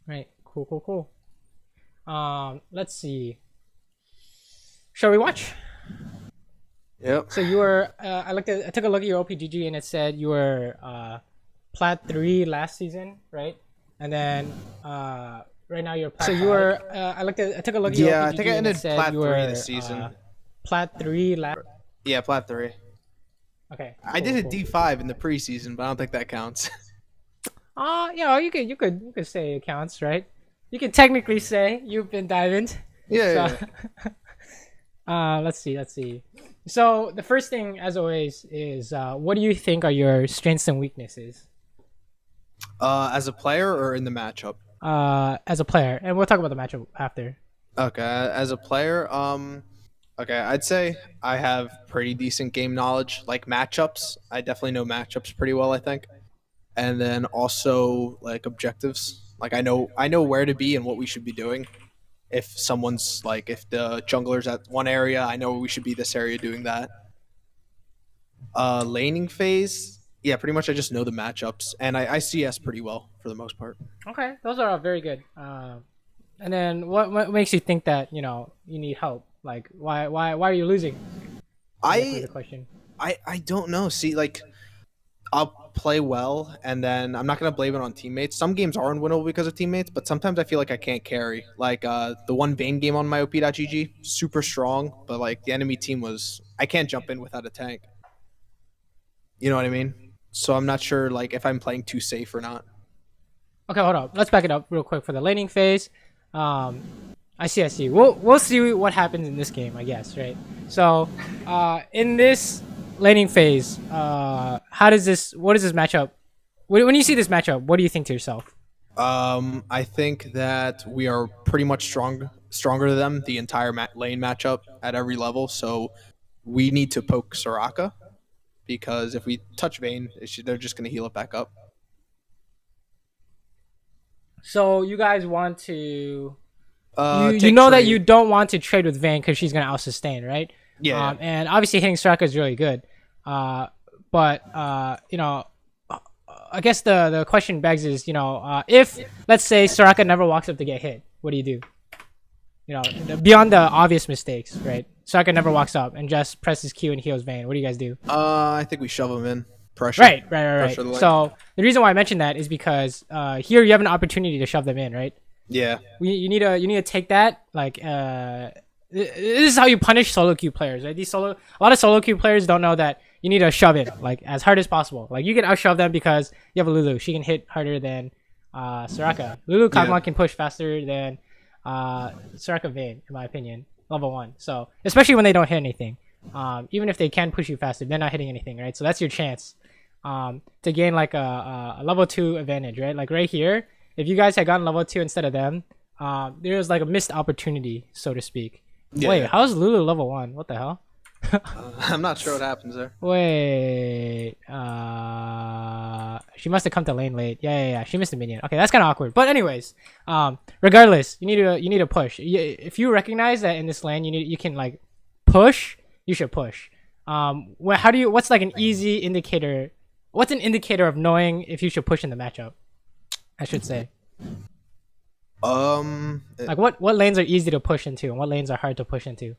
Right. Cool. Let's see. Shall we watch? Yep. So you were. I took a look at your OPGG and it said you were Plat 3 last season, right? And then right now you're Plat. So you were. I took a look at your Yeah, I think I OPGG and it ended said Plat you 3 were this season. Plat 3 last. Yeah, Plat 3. Okay. I did a D5 in the preseason, but I don't think that counts. Yeah, you could say it counts, right? You could technically say you've been diamond. Yeah. So, let's see. So the first thing, as always, is what do you think are your strengths and weaknesses? As a player or in the matchup? As a player, and we'll talk about the matchup after. Okay, as a player, okay, I'd say I have pretty decent game knowledge, like matchups. I definitely know matchups pretty well, I think. And then also like objectives. Like I know where to be and what we should be doing. If the jungler's at one area, I know we should be this area doing that. Laning phase, yeah, pretty much I just know the matchups and I CS pretty well for the most part. Okay, those are all very good. And then what makes you think that you need help? Like why are you losing? Exactly I the question. I don't know. See, like I'll play well, and then I'm not gonna blame it on teammates. Some games are unwinnable because of teammates, but sometimes I feel like I can't carry. Like the one Vayne game on my op.gg, super strong, but like the enemy team was, I can't jump in without a tank. You know what I mean? So I'm not sure like if I'm playing too safe or not. Okay, hold up. Let's back it up real quick for the laning phase. I see. We'll see what happens in this game, I guess, right? So, in this laning phase, what is this matchup? When you see this matchup, what do you think to yourself? I think that we are pretty much stronger than them the entire lane matchup at every level. So we need to poke Soraka because if we touch Vayne, they're just gonna heal it back up. So you guys want to you Take know that you trade. don't want to trade with Vayne because she's gonna out sustain, right? Yeah. And obviously hitting Soraka is really good. But I guess the question begs is, if let's say Soraka never walks up to get hit, what do you do? Beyond the obvious mistakes, right? Soraka never walks up and just presses Q and heals Vayne. What do you guys do? I think we shove him in. Pressure. Right. Pressure the lane. So the reason why I mentioned that is because here you have an opportunity to shove them in, right? Yeah. You need to take that. Like this is how you punish solo queue players, right? A lot of solo queue players don't know that you need to shove it like as hard as possible. Like you can outshove them because you have a Lulu. She can hit harder than Soraka. Lulu Kog'Maw can push faster than Soraka Vayne, in my opinion, level 1. So especially when they don't hit anything. Even if they can push you faster, they're not hitting anything, right? So that's your chance to gain like a level 2 advantage, right? Like right here, if you guys had gotten level 2 instead of them, there was like a missed opportunity, so to speak. Yeah. Wait, how's Lulu level 1? What the hell? I'm not sure what happens there. Wait, she must have come to lane late. Yeah. She missed a minion. Okay, that's kind of awkward. But anyways, regardless, you need to push. If you recognize that in this lane, you can like push. You should push. What's like an easy indicator? What's an indicator of knowing if you should push in the matchup? I should say. Like what lanes are easy to push into and what lanes are hard to push into?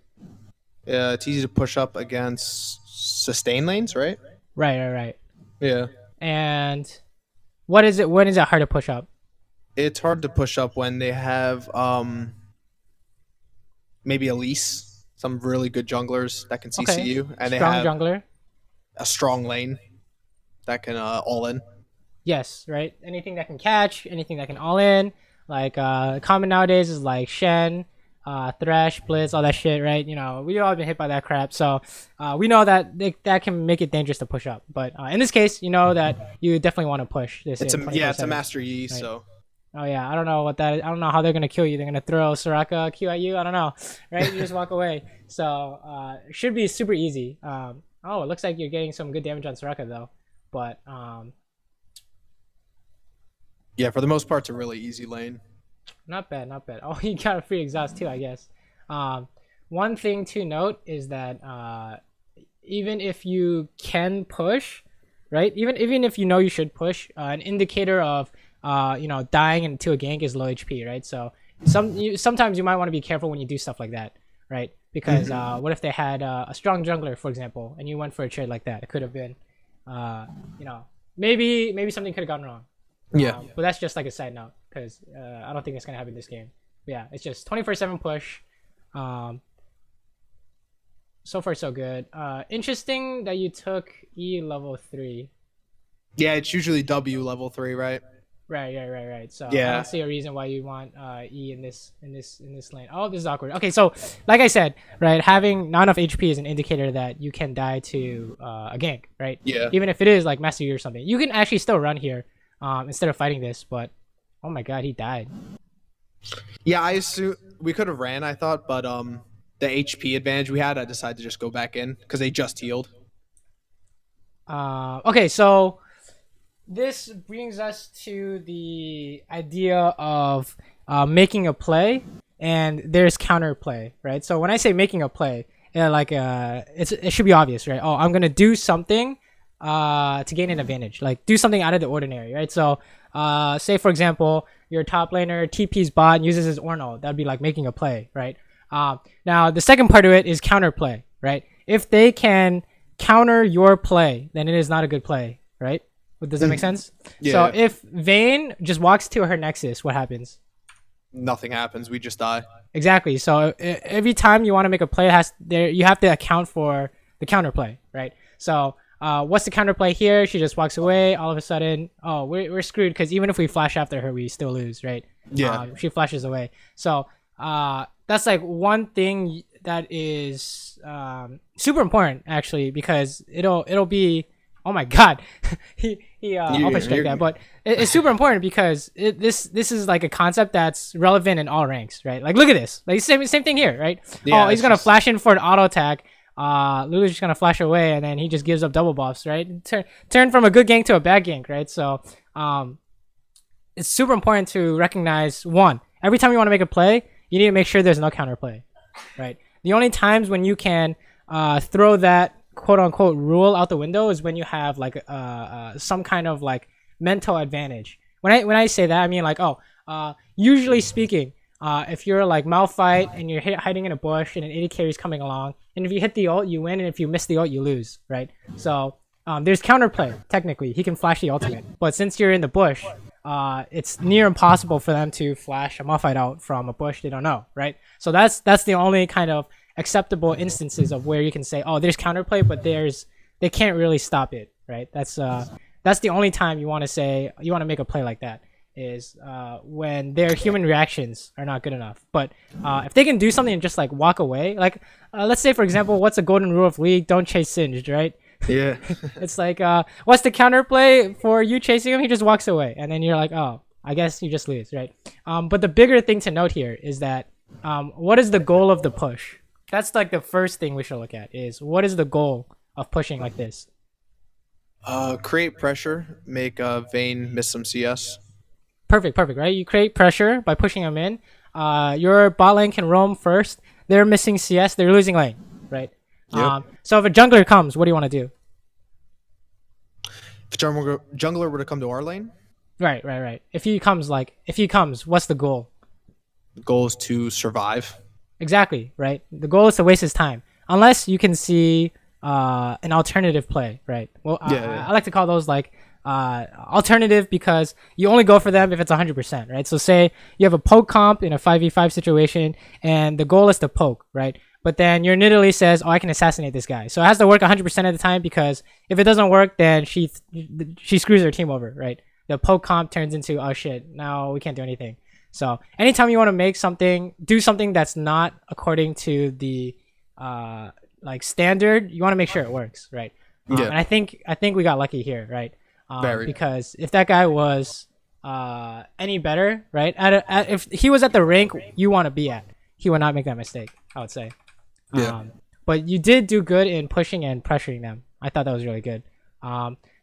Yeah, it's easy to push up against sustain lanes, right? Right. Yeah. And what is it? When is it hard to push up? It's hard to push up when they have maybe Elise, some really good junglers that can CC Okay. you, and they Strong have jungler. a strong lane that can all in. Yes, right. Anything that can catch, anything that can all in. Like common nowadays is like Shen, Thresh, Blitz, all that shit, right? We all been hit by that crap, so we know that that can make it dangerous to push up. But in this case, you know that you definitely want to push this. It's in a Master Yi, right. so. Oh yeah, I don't know what that is. I don't know how they're gonna kill you. They're gonna throw Soraka Q at you. I don't know, right? You just walk away. So it should be super easy. Oh, it looks like you're getting some good damage on Soraka though, but Yeah, for the most part, it's a really easy lane. not bad. Oh, you got a free exhaust too, I guess. One thing to note is that even if you can push, right? Even if you know you should push, an indicator of dying into a gank is low HP, right? So sometimes you might want to be careful when you do stuff like that, right? Because what if they had a strong jungler, for example, and you went for a trade like that? It could have been, maybe something could have gone wrong. Yeah. But that's just like a side note because I don't think it's gonna happen this game. But yeah, it's just 24/7 push. So far so good. Interesting that you took E level 3. Yeah, it's usually W level 3, right? Right. So Yeah. I don't see a reason why you want E in this lane. Oh, this is awkward. Okay, so like I said, right, having not enough HP is an indicator that you can die to a gank, right? Yeah. Even if it is like Master Yi or something, you can actually still run here instead of fighting this. But oh my God, he died. Yeah, I assume we could have ran, I thought, but the HP advantage we had, I decided to just go back in because they just healed. Okay, so this brings us to the idea of making a play, and there's counterplay, right? So when I say making a play, it should be obvious, right? Oh, I'm gonna do something to gain an advantage, like do something out of the ordinary, right? So say for example, your top laner TP's bot and uses his Ornal, that'd be like making a play, right? Now the second part of it is counterplay, right? If they can counter your play, then it is not a good play, right? Does that make sense? Yeah. So if Vayne just walks to her Nexus, what happens? Nothing happens. We just die. Exactly. So every time you want to make a play, you have to account for the counterplay, right? So what's the counterplay here? She just walks away. All of a sudden, oh, we're screwed because even if we flash after her, we still lose, right? Yeah. She flashes away. So that's like one thing that is super important actually, because it'll be, oh my God, he almost checked that, but it's super important because this is like a concept that's relevant in all ranks, right? Like look at this, like same thing here, right? Yeah, oh, he's gonna flash in for an auto attack. Lulu's just gonna flash away, and then he just gives up double buffs, right? Turn from a good gank to a bad gank, right? So it's super important to recognize, one, every time you want to make a play, you need to make sure there's no counterplay, right? The only times when you can throw that quote unquote rule out the window is when you have like some kind of like mental advantage. When I say that, I mean like, usually speaking, if you're like Malphite and you're hiding in a bush and an AD carry is coming along, and if you hit the ult, you win, and if you miss the ult, you lose, right? So there's counterplay. Technically, he can flash the ultimate, but since you're in the bush, it's near impossible for them to flash a Malphite out from a bush they don't know, right? So that's the only kind of acceptable instances of where you can say, oh, there's counterplay, but they can't really stop it, right? That's the only time you want to say you want to make a play like that is when their human reactions are not good enough. But if they can do something and just like walk away, like let's say for example, what's a golden rule of League? Don't chase Singed, right? Yeah. It's like what's the counterplay for you chasing him? He just walks away, and then you're like, oh, I guess you just lose, right? But the bigger thing to note here is that what is the goal of the push? That's like the first thing we should look at is what is the goal of pushing like this? Create pressure, make Vayne miss some CS. Perfect, right? You create pressure by pushing them in. Your bot lane can roam first. They're missing CS. They're losing lane, right? Yep. So if a jungler comes, what do you want to do? If a jungler were to come to our lane, Right. If he comes, what's the goal? the goal is to survive. Exactly, right? The goal is to waste his time. Unless you can see an alternative play, right? Well, I like to call those like alternative because you only go for them if it's 100%, right? So say you have a poke comp in a 5v5 situation and the goal is to poke, right? But then your Nidalee says, oh, I can assassinate this guy. So it has to work 100% of the time because if it doesn't work, then she screws her team over, right? The poke comp turns into, oh shit, now we can't do anything. So anytime you want to do something that's not according to the like standard, you want to make sure it works, right? And I think we got lucky here, right? Because if that guy was any better, right? If he was at the rank you want to be at, he would not make that mistake, I would say. But you did do good in pushing and pressuring them. I thought that was really good.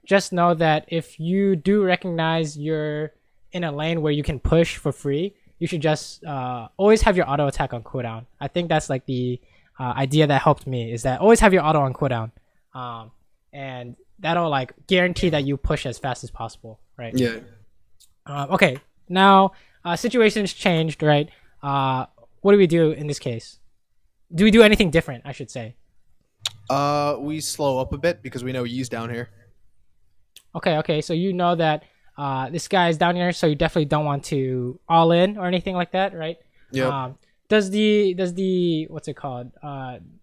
Just know that if you do recognize you're in a lane where you can push for free, you should just always have your auto attack on cooldown. I think that's like the idea that helped me, is that always have your auto on cooldown. And that'll like guarantee that you push as fast as possible, right? Okay, now situation's changed, right? What do we do in this case? Do we do anything different? I should say. We slow up a bit because we know Yee's down here. Okay. So you know that this guy is down here, so you definitely don't want to all in or anything like that, right? Yep. Does the what's it called?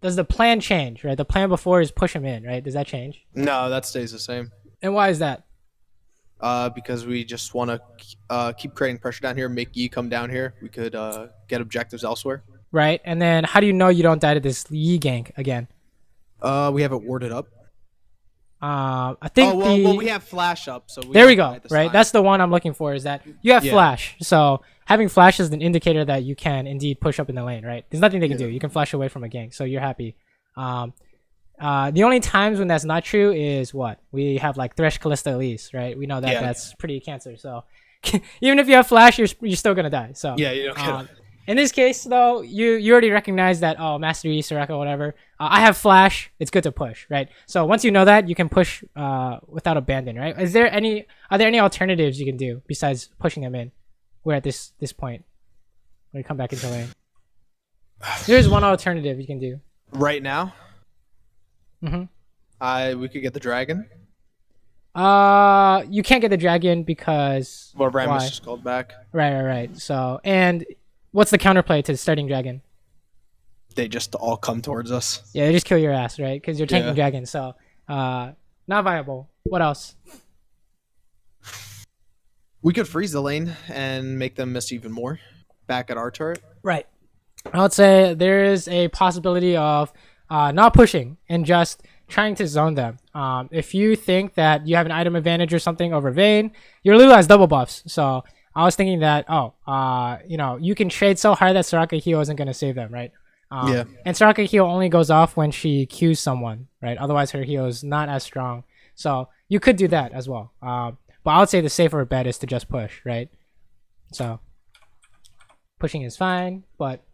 Does the plan change? Right, the plan before is push him in, right? Does that change? No, that stays the same. And why is that? Because we just want to keep creating pressure down here, make Yee come down here. We could get objectives elsewhere. Right, and then how do you know you don't die to this Yi gank again? We have it warded up. I think well, we have flash up, so there we go. Right, that's the one I'm looking for. Is that you have flash? So having flash is an indicator that you can indeed push up in the lane. Right, there's nothing they can do. You can flash away from a gank, so you're happy. The only times when that's not true is what we have like Thresh Callista Elise, right? We know that that's pretty cancer. So even if you have flash, you're still gonna die. So yeah, you don't get in this case, though, you already recognize that, Master Yi, Soraka, whatever. I have flash. It's good to push, right? So once you know that, you can push without abandon, right? Are there any alternatives you can do besides pushing them in? We're at this point. When we come back into lane. There's one alternative you can do. Right now? Mm-hmm. We could get the dragon. You can't get the dragon because... Well, Ramus just called back. Right. So, and... What's the counterplay to starting dragon? They just all come towards us. Yeah, they just kill your ass, right? Because you're tanking dragon. So, not viable. What else? We could freeze the lane and make them miss even more. Back at our turret. Right. I would say there is a possibility of not pushing and just trying to zone them. If you think that you have an item advantage or something over Vayne, your Lulu has double buffs. So... I was thinking that, you can trade so hard that Soraka heal isn't going to save them, right? And Soraka heal only goes off when she Qs someone, right? Otherwise, her heal is not as strong. So you could do that as well. But I would say the safer bet is to just push, right? So pushing is fine, but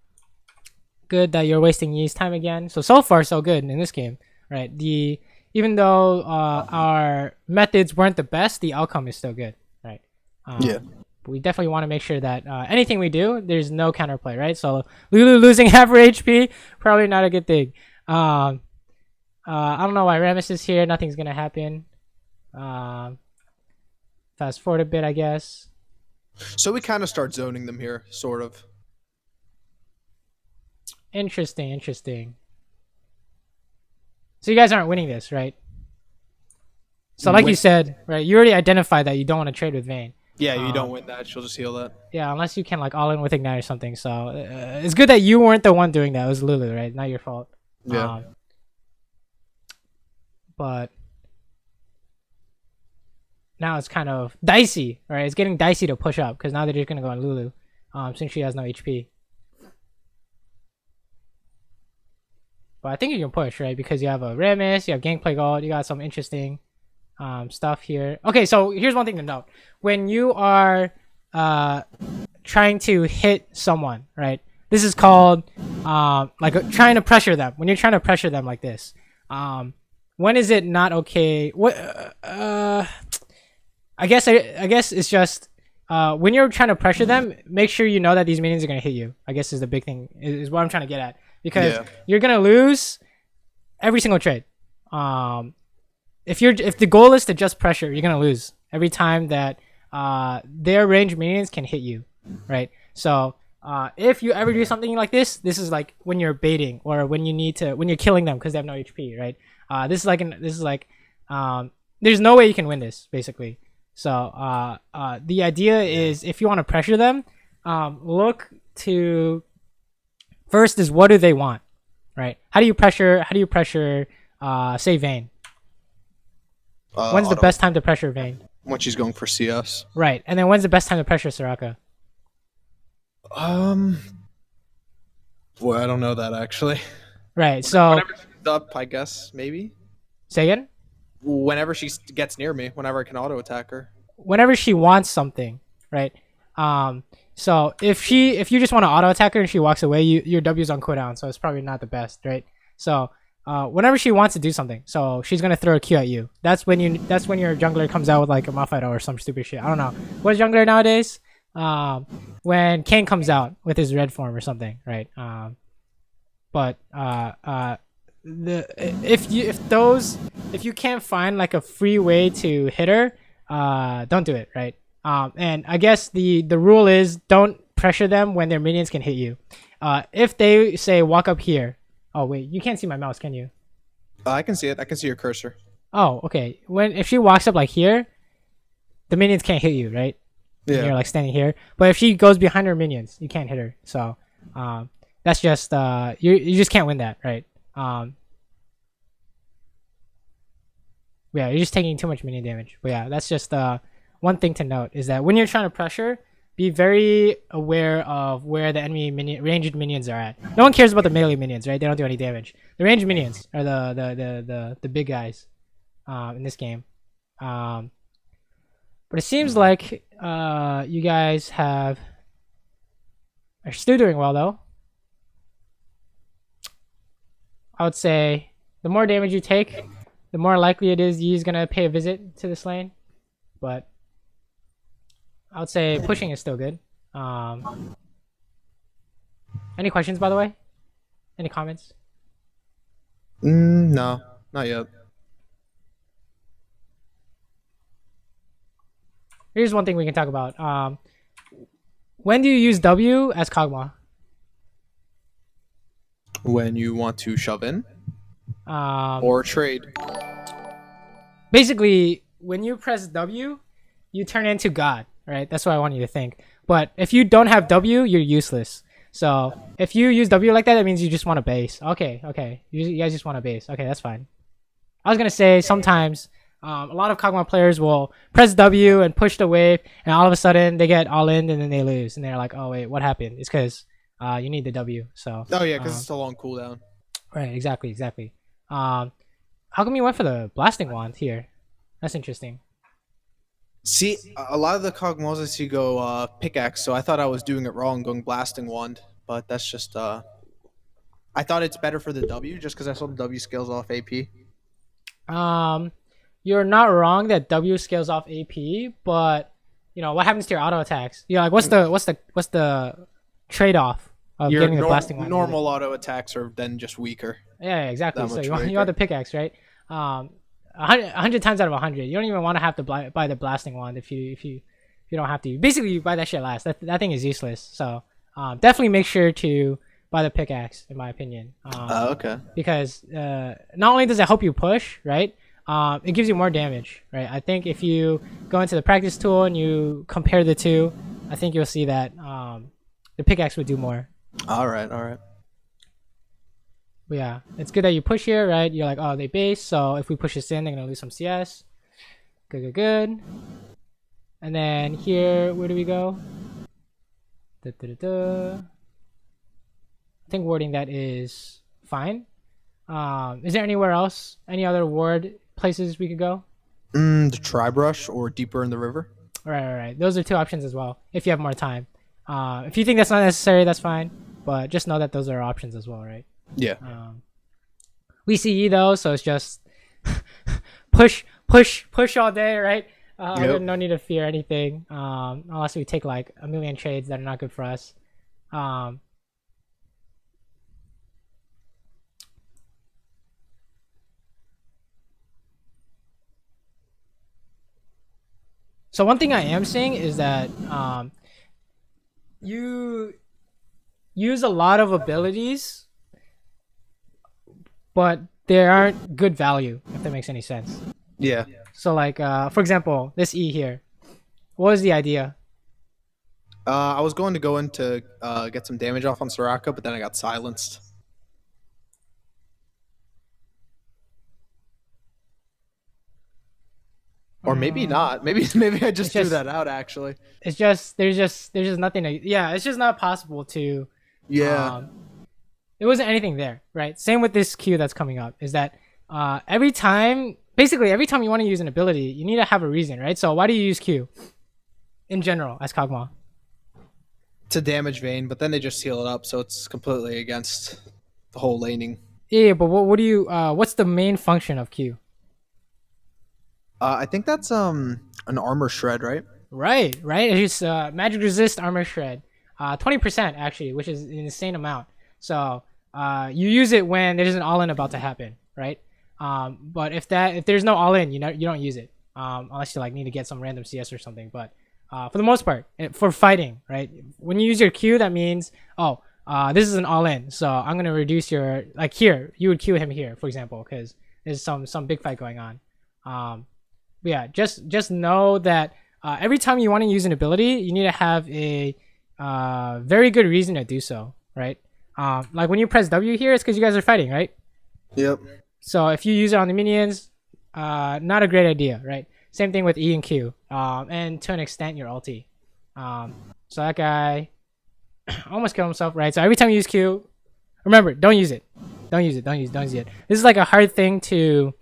good that you're wasting Yi's time again. So far, so good in this game, right? Even though our methods weren't the best, the outcome is still good, right? We definitely want to make sure that anything we do, there's no counterplay, right? So Lulu losing half her HP, probably not a good thing. I don't know why Ramus is here. Nothing's gonna happen. Fast forward a bit, I guess. So we kind of start zoning them here, sort of. Interesting. So you guys aren't winning this, right? So like you said, right, you already identified that you don't want to trade with Vayne. Yeah, you don't win that. She'll just heal that. Yeah, unless you can like all in with Ignite or something. So it's good that you weren't the one doing that. It was Lulu, right? Not your fault. Yeah. But now it's kind of dicey, right? It's getting dicey to push up because now they're just gonna go on Lulu, since she has no HP. But I think you can push, right? Because you have a Ramus, you have Gangplank Gold, you got some interesting stuff here. Okay, so here's one thing to note. When you are trying to hit someone, right? This is called trying to pressure them. When you're trying to pressure them like this, when is it not okay? I guess it's just when you're trying to pressure them, make sure you know that these minions are gonna hit you. I guess is the big thing. Is what I'm trying to get at, because you're gonna lose every single trade. If the goal is to just pressure, you're gonna lose every time that their range minions can hit you, right? So if you ever do something like this is like when you're baiting or when you're killing them because they have no HP, right? This is like there's no way you can win this basically. So the idea is if you want to pressure them, look to first is what do they want, right? How do you pressure say Vayne? When's the best time to pressure Vayne? When she's going for CS. Right. And then when's the best time to pressure Soraka? Boy, I don't know that actually. Right. So whenever she's up, I guess maybe. Say again? Whenever she gets near me, whenever I can auto attack her. Whenever she wants something, right? So if you just want to auto attack her and she walks away, your W's on cooldown, so it's probably not the best, right? So whenever she wants to do something. So she's gonna throw a Q at you. That's when your jungler comes out with like a Malphite or some stupid shit. I don't know. What's jungler nowadays? When Kane comes out with his red form or something, right? But if you can't find like a free way to hit her, don't do it, right? And I guess the rule is don't pressure them when their minions can hit you. If they say walk up here. Oh wait, you can't see my mouse, can you? I can see it. I can see your cursor. Oh, okay. If she walks up like here, the minions can't hit you, right? Yeah. And you're like standing here. But if she goes behind her minions, you can't hit her. So that's just you just can't win that, right? Yeah, you're just taking too much minion damage. But yeah, that's just one thing to note is that when you're trying to pressure, be very aware of where the enemy ranged minions are at. No one cares about the melee minions, right? They don't do any damage. The ranged minions are the big guys in this game. But it seems like you guys are still doing well though. I would say the more damage you take, the more likely it is Yi's gonna pay a visit to this lane. But I would say pushing is still good. Any questions, by the way? Any comments? No, not yet. Here's one thing we can talk about. When do you use W as Kog'Maw? When you want to shove in Um, or trade. Basically, when you press W, you turn into God, right? That's what I want you to think. But if you don't have W, you're useless. So if you use W like that, that means you just want a base. Okay. You guys just want a base. Okay, that's fine. I was gonna say sometimes a lot of Kog'Maw players will press W and push the wave, and all of a sudden they get all in and then they lose, and they're like, "Oh wait, what happened?" It's because you need the W. So. Oh yeah, because it's a long cooldown. Right. Exactly. How come you went for the blasting wand here? That's interesting. See, a lot of the Kog'Maws I see go pickaxe, so I thought I was doing it wrong, going blasting wand. But that's just I thought it's better for the W, just because I saw the W scales off AP. You're not wrong that W scales off AP, but you know what happens to your auto attacks? You're like, what's the trade off of Your getting the blasting wand? normal auto attacks are then just weaker. Yeah, exactly. That So much you want weaker. the pickaxe, right? 100 times out of 100, you don't even want to have to buy the blasting wand if you don't have to. Basically, you buy that shit last. That thing is useless. So definitely make sure to buy the pickaxe, in my opinion. Okay. Because not only does it help you push, right? It gives you more damage, right? I think if you go into the practice tool and you compare the two, I think you'll see that the pickaxe would do more. All right. But yeah, it's good that you push here, right? You're like, oh, they base, so if we push this in, they're gonna lose some CS. Good. And then here, where do we go? I think warding that is fine. Is there anywhere else? Any other ward places we could go? The tribe rush or deeper in the river. All right. Those are two options as well. If you have more time. If you think that's not necessary, that's fine. But just know that those are options as well, right? Yeah. We see E though, so it's just push all day, right? Yep. No need to fear anything, unless we take like a million trades that are not good for us. So one thing I am seeing is that you use a lot of abilities, but they aren't good value, if that makes any sense. Yeah. So like, for example, this E here. What was the idea? I was going to go in to get some damage off on Soraka, but then I got silenced. Or maybe not. Maybe I just threw that out actually. It's just there's just nothing to, yeah, it's just not possible to. Yeah. There wasn't anything there, right? Same with this Q that's coming up, is that every time you want to use an ability, you need to have a reason, right? So why do you use Q in general as Kog'Maw? To damage Vayne, but then they just seal it up, so it's completely against the whole laning. Yeah, but what do you what's the main function of Q? I think that's an armor shred, right? Right, right. It's just magic resist armor shred, 20% actually, which is an insane amount. So you use it when there's an all in about to happen, right? But if there's no all in, you don't use it, unless you like need to get some random CS or something. But for the most part, for fighting, right? When you use your Q, that means this is an all in, so I'm gonna reduce your like here. You would Q him here, for example, because there's some big fight going on. But yeah, just know that every time you want to use an ability, you need to have a very good reason to do so, right? Like when you press W here, it's because you guys are fighting, right? Yep. So if you use it on the minions, not a great idea, right? Same thing with E and Q, and to an extent your ulti. So that guy almost killed himself, right? So every time you use Q, remember, don't use it. Don't use it. Don't use it. This is like a hard thing to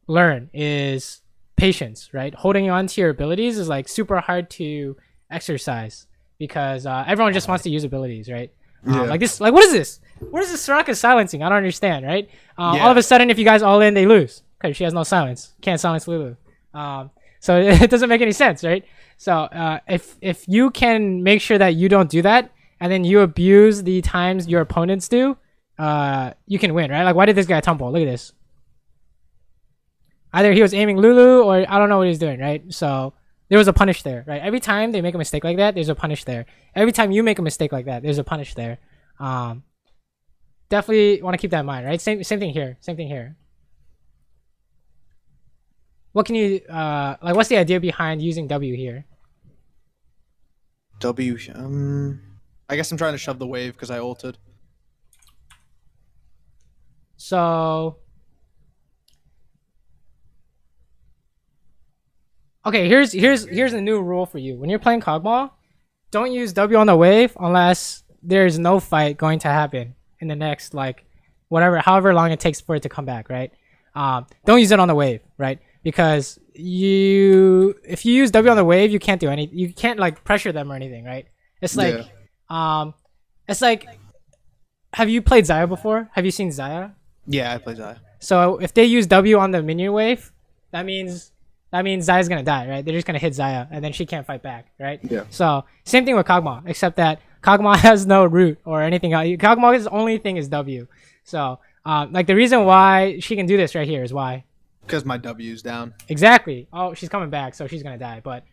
learn is patience, right? Holding on to your abilities is like super hard to exercise because everyone just wants to use abilities, right? Like this, like what is this? What is this Soraka silencing? I don't understand, right? All of a sudden, if you guys all in, they lose because she has no silence. Can't silence Lulu. So it doesn't make any sense, right? So if you can make sure that you don't do that, and then you abuse the times your opponents do, you can win, right? Like why did this guy tumble? Look at this. Either he was aiming Lulu or I don't know what he's doing, right? So there was a punish there, right? Every time they make a mistake like that, there's a punish there. Every time you make a mistake like that, there's a punish there. Definitely want to keep that in mind, right? Same thing here. Same thing here. What can you like? What's the idea behind using W here? W. I guess I'm trying to shove the wave because I ulted. So okay, here's a new rule for you. When you're playing Kog'Maw, don't use W on the wave unless there's no fight going to happen in the next like however long it takes for it to come back, right? Don't use it on the wave, right? Because if you use W on the wave, you can't do anything. You can't like pressure them or anything, right? It's like have you played Xayah before? Have you seen Xayah? Yeah, I play Xayah. So if they use W on the minion wave, that means Xayah's gonna die, right? They're just gonna hit Xayah, and then she can't fight back, right? Yeah. So same thing with Kog'Maw, except that Kog'Maw has no root or anything else. Kog'Maw's only thing is W. So like the reason why she can do this right here is why. Because my W's down. Exactly. Oh, she's coming back, so she's gonna die. But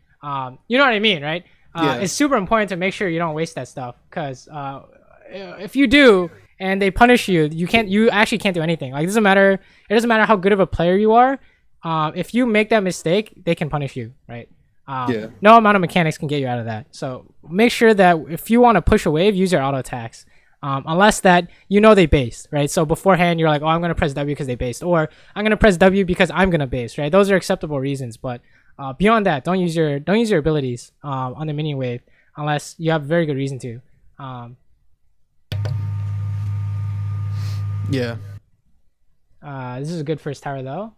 you know what I mean, right? It's super important to make sure you don't waste that stuff, because if you do and they punish you, you actually can't do anything. Like it doesn't matter how good of a player you are. If you make that mistake, they can punish you, right? No amount of mechanics can get you out of that. So make sure that if you want to push a wave, use your auto attacks. Unless that they based, right? So beforehand you're like, oh, I'm gonna press W because they based, or I'm gonna press W because I'm gonna base, right? Those are acceptable reasons, but beyond that, don't use your abilities on the minion wave unless you have a very good reason to. This is a good first tower though.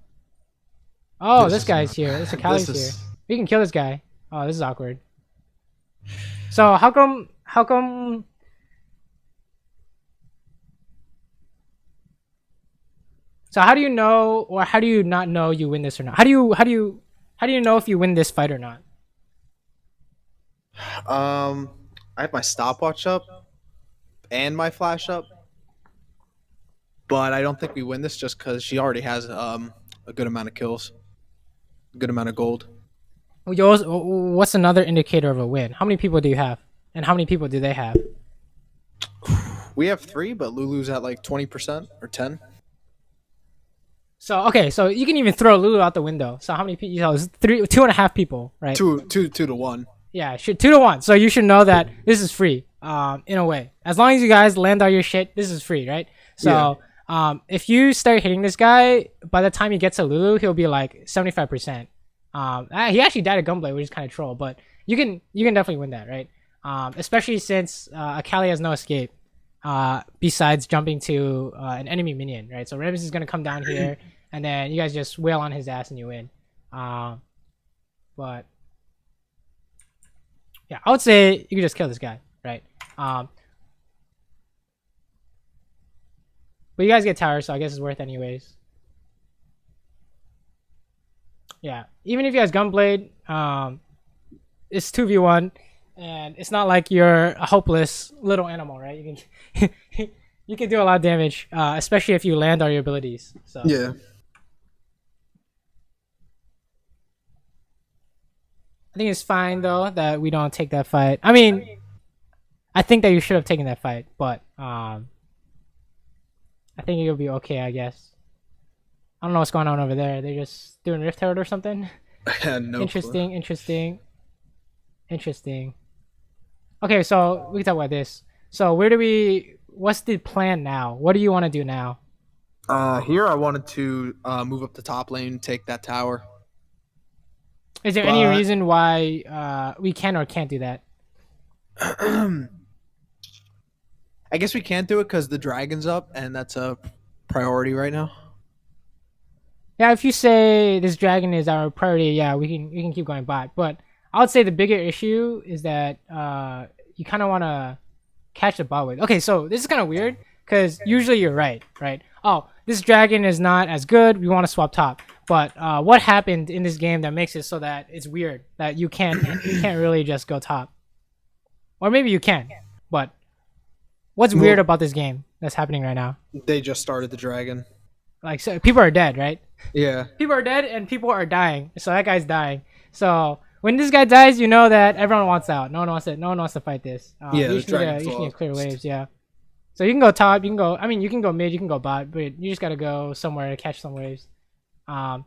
Oh, this guy's here. This Akali's here. We can kill this guy. Oh, this is awkward. So how come? So how do you know, or how do you not know you win this or not? How do you know if you win this fight or not? I have my stopwatch up and my flash up, but I don't think we win this just because she already has a good amount of kills, a good amount of gold. What's another indicator of a win? How many people do you have, and how many people do they have? We have 3, but Lulu's at like 20% or 10. So okay, so you can even throw Lulu out the window. So how many people? It's 2.5 people, right? 2 to 1. Yeah, 2 to 1. So you should know that this is free, in a way. As long as you guys land all your shit, this is free, right? So if you start hitting this guy, by the time he gets to Lulu, he'll be like 75%. He actually died at Gunblade, which is kind of troll, but you can definitely win that, right? Especially since Akali has no escape besides jumping to an enemy minion, right? So Remus is gonna come down here, and then you guys just wail on his ass and you win. But yeah, I would say you could just kill this guy, right? But you guys get towers, so I guess it's worth anyways. Yeah, even if you guys Gunblade, it's 2v1, and it's not like you're a hopeless little animal, right? You can you can do a lot of damage, especially if you land all your abilities. So Yeah. I think it's fine though that we don't take that fight. I mean, I think that you should have taken that fight, but I think it'll be okay, I guess. I don't know what's going on over there. They're just doing Rift Herald or something. No Interesting, interesting, interesting. Okay, so we can talk about this. So what's the plan now? What do you want to do now? Here I wanted to move up the top lane, take that tower. Is there any reason why we can or can't do that? I guess we can't do it because the dragon's up, and that's a priority right now. Yeah, if you say this dragon is our priority, yeah, we can keep going bot. But I would say the bigger issue is that you kind of want to catch the bot wave. Okay, so this is kind of weird because usually you're right? Oh, this dragon is not as good. We want to swap top. But what happened in this game that makes it so that it's weird that you can't really just go top, or maybe you can. But what's weird about this game that's happening right now? They just started the dragon. Like, so people are dead, right? Yeah. People are dead and people are dying. So that guy's dying. So when this guy dies, you know that everyone wants out. No one wants to fight this. Yeah, you just need to clear waves. Yeah. So you can go top. You can go. I mean, you can go mid. You can go bot. But you just gotta go somewhere to catch some waves. It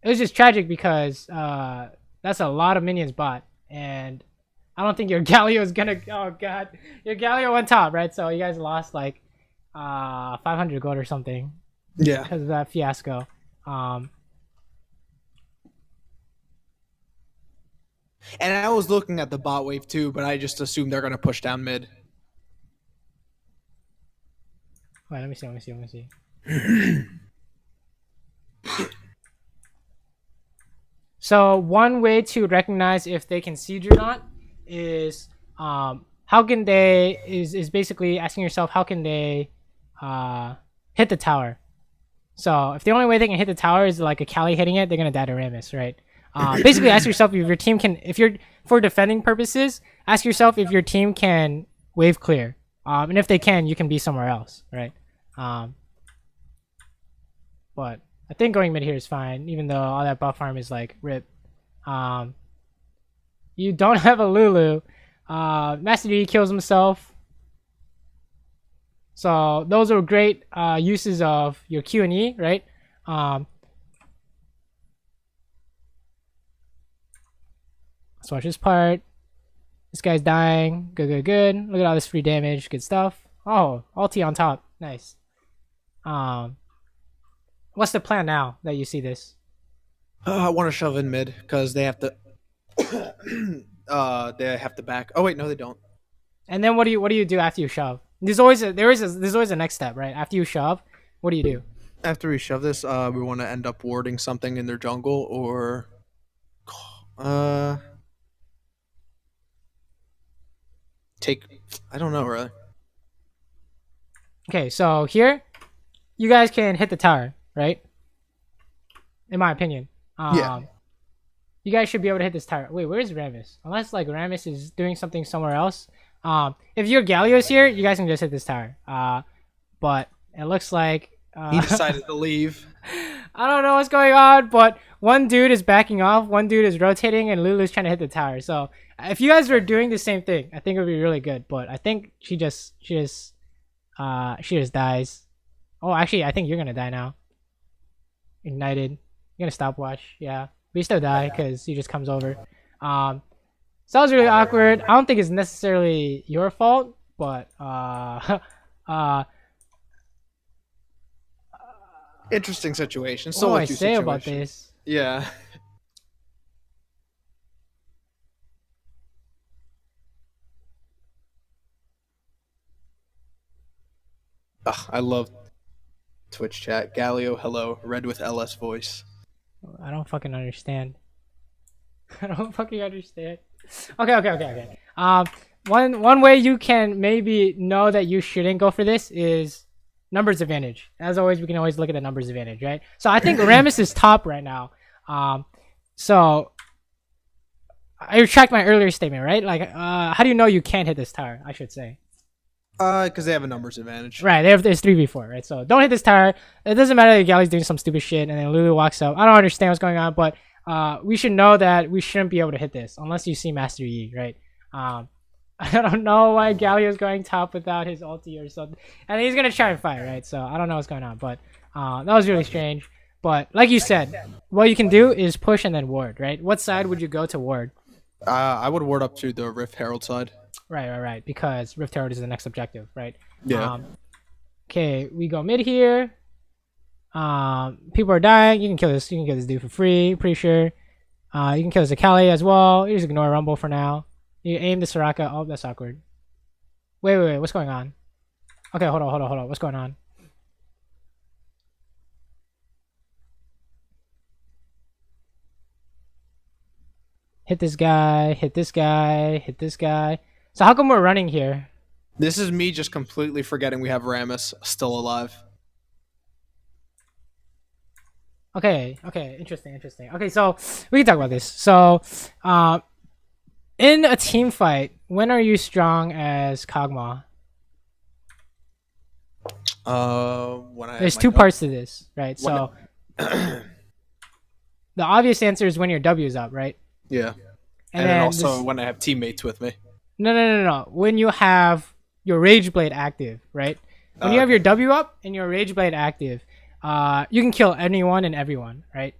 was just tragic because that's a lot of minions bot, and I don't think your Galio is gonna. Oh god, your Galio went top, right? So you guys lost like 500 gold or something. Yeah. Because of that fiasco. And I was looking at the bot wave too, but I just assumed they're gonna push down mid. Wait, let me see. So one way to recognize if they can siege or not is how can they is basically asking yourself how can they hit the tower. So if the only way they can hit the tower is like a Kali hitting it, they're gonna die to Rammus, right? Basically, ask yourself if your team can, if you're for defending purposes, ask yourself if your team can wave clear, and if they can, you can be somewhere else, right? But I think going mid here is fine, even though all that buff farm is like rip. You don't have a Lulu. Master D kills himself. So those are great uses of your Q and E, right? Let's watch this part. This guy's dying. Good. Look at all this free damage. Good stuff. Oh, ulti on top. Nice. What's the plan now that you see this? I want to shove in mid because they have to. They have to back. Oh wait, no, they don't. And then what do you do after you shove? There's always a next step, right? After you shove, what do you do? After we shove this, we want to end up warding something in their jungle or take. I don't know really. Okay, so here, you guys can hit the tower, right? In my opinion. Yeah. You guys should be able to hit this tower. Wait, where's Rammus? Unless like Rammus is doing something somewhere else. If your Galio's here, you guys can just hit this tower. But it looks like He decided to leave. I don't know what's going on, but one dude is backing off, one dude is rotating, and Lulu's trying to hit the tower. So if you guys were doing the same thing, I think it would be really good. But I think she just dies. Oh, actually, I think you're gonna die now. Ignited. You're gonna stopwatch. Yeah, but you still die because he just comes over. So that was really awkward. I don't think it's necessarily your fault, but Interesting situation. What do I say about this? Yeah. Ugh, I love Twitch chat. Galio, hello. Red with LS voice. I don't fucking understand. I don't fucking understand. Okay. One way you can maybe know that you shouldn't go for this is numbers advantage. As always, we can always look at the numbers advantage, right? So I think Rammus is top right now. So I retract my earlier statement, right? Like, how do you know you can't hit this tower? I should say. Because they have a numbers advantage. Right, there's 3v4, right? So don't hit this tower. It doesn't matter that Gally's doing some stupid shit and then Lulu walks up. I don't understand what's going on, but we should know that we shouldn't be able to hit this unless you see Master Yi, right? I don't know why Gally is going top without his ulti or something. And he's going to try and fight, right? So I don't know what's going on, but that was really strange. But like you said, what you can do is push and then ward, right? What side would you go to ward? I would ward up to the Rift Herald side. Right. Because Rift Herald is the next objective, right? Yeah. Okay, we go mid here. People are dying. You can kill this. You can kill this dude for free. Pretty sure. You can kill this Akali as well. You just ignore Rumble for now. You aim the Soraka. Oh, that's awkward. Wait. What's going on? Okay, hold on. What's going on? Hit this guy. Hit this guy. So how come we're running here? This is me just completely forgetting we have Rammus still alive. Okay. Interesting. Okay, so we can talk about this. So, in a team fight, when are you strong as Kog'Maw? There's two parts to this, right? So, the obvious answer is when your W is up, right? Yeah. And then also when I have teammates with me. No. When you have your Rage Blade active, right? When you have your W up and your Rage Blade active, you can kill anyone and everyone, right?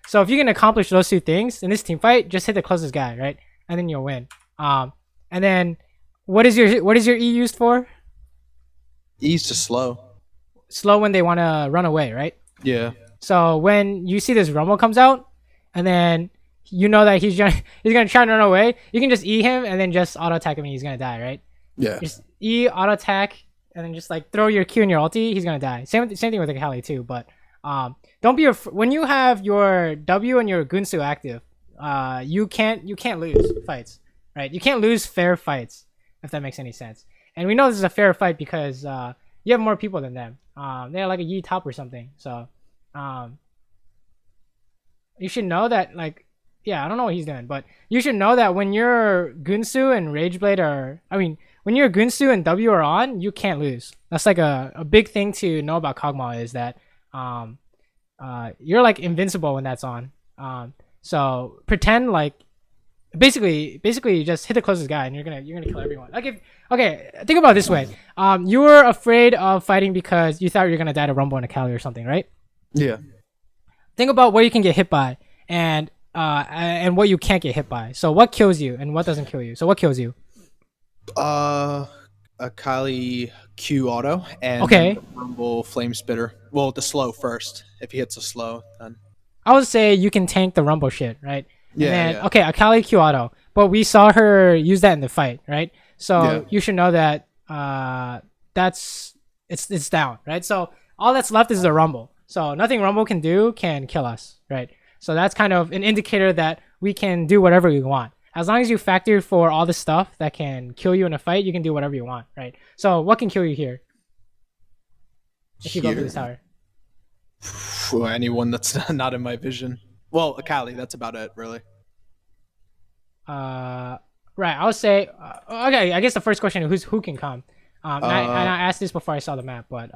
So if you can accomplish those two things in this team fight, just hit the closest guy, right? And then you'll win. And then what is your E used for? E's just slow. Slow when they want to run away, right? Yeah. So when you see this Rumble comes out, and then you know that he's gonna try and run away, you can just E him and then just auto attack him and he's gonna die, right? Yeah. Just E auto attack and then just like throw your Q and your ulti, he's gonna die. Same thing with Akali too. But don't be when you have your W and your Gunsu active, you can't lose fights, right? You can't lose fair fights, if that makes any sense. And we know this is a fair fight because you have more people than them. They're like a Yi top or something. So you should know that, like, yeah, I don't know what he's doing, but you should know that when your Gunsu and Rageblade when your Gunsu and W are on, you can't lose. That's like a big thing to know about Kog'Maw is that you're like invincible when that's on. So pretend like basically you just hit the closest guy and you're gonna kill everyone. Like think about it this way. You were afraid of fighting because you thought you were gonna die to Rumble and Akali or something, right? Yeah. Think about what you can get hit by and what you can't get hit by. So what kills you and what doesn't kill you? So what kills you? Akali Q auto and Rumble Flame Spitter. Well, the slow first. If he hits a slow, then I would say you can tank the Rumble shit, right? Yeah. Okay, Akali Q auto, but we saw her use that in the fight, right? So you should know that it's down, right? So all that's left is the Rumble. So nothing Rumble can do can kill us, right? So that's kind of an indicator that we can do whatever we want. As long as you factor for all the stuff that can kill you in a fight, you can do whatever you want, right? So what can kill you here? If you go through this tower. Anyone that's not in my vision. Well, Akali, that's about it, really. Right, I would say, okay, I guess the first question is who can come? And I asked this before I saw the map, but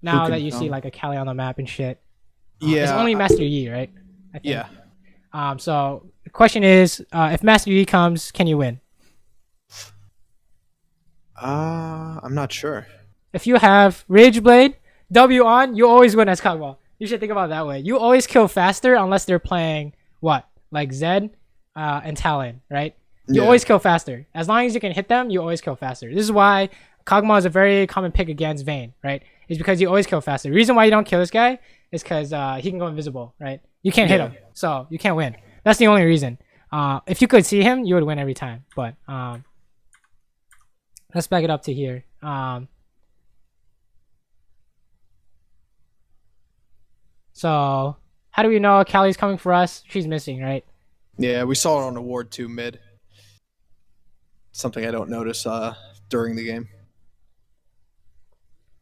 now that you see like Akali on the map and shit, it's only Master Yi, right? I think. Yeah. So the question is, if Master Yi comes, can you win? I'm not sure. If you have Rage Blade, W on, you always win as Kog'Maw. You should think about it that way. You always kill faster unless they're playing what? Like Zed and Talon, right? You always kill faster. As long as you can hit them, you always kill faster. This is why Kog'Maw is a very common pick against Vayne, right? It's because you always kill faster. The reason why you don't kill this guy is because he can go invisible, right? You can't hit him, so you can't win. That's the only reason. If you could see him, you would win every time. But let's back it up to here. So how do we know Akali's coming for us? She's missing, right? Yeah, we saw it on Award 2 mid. Something I don't notice during the game.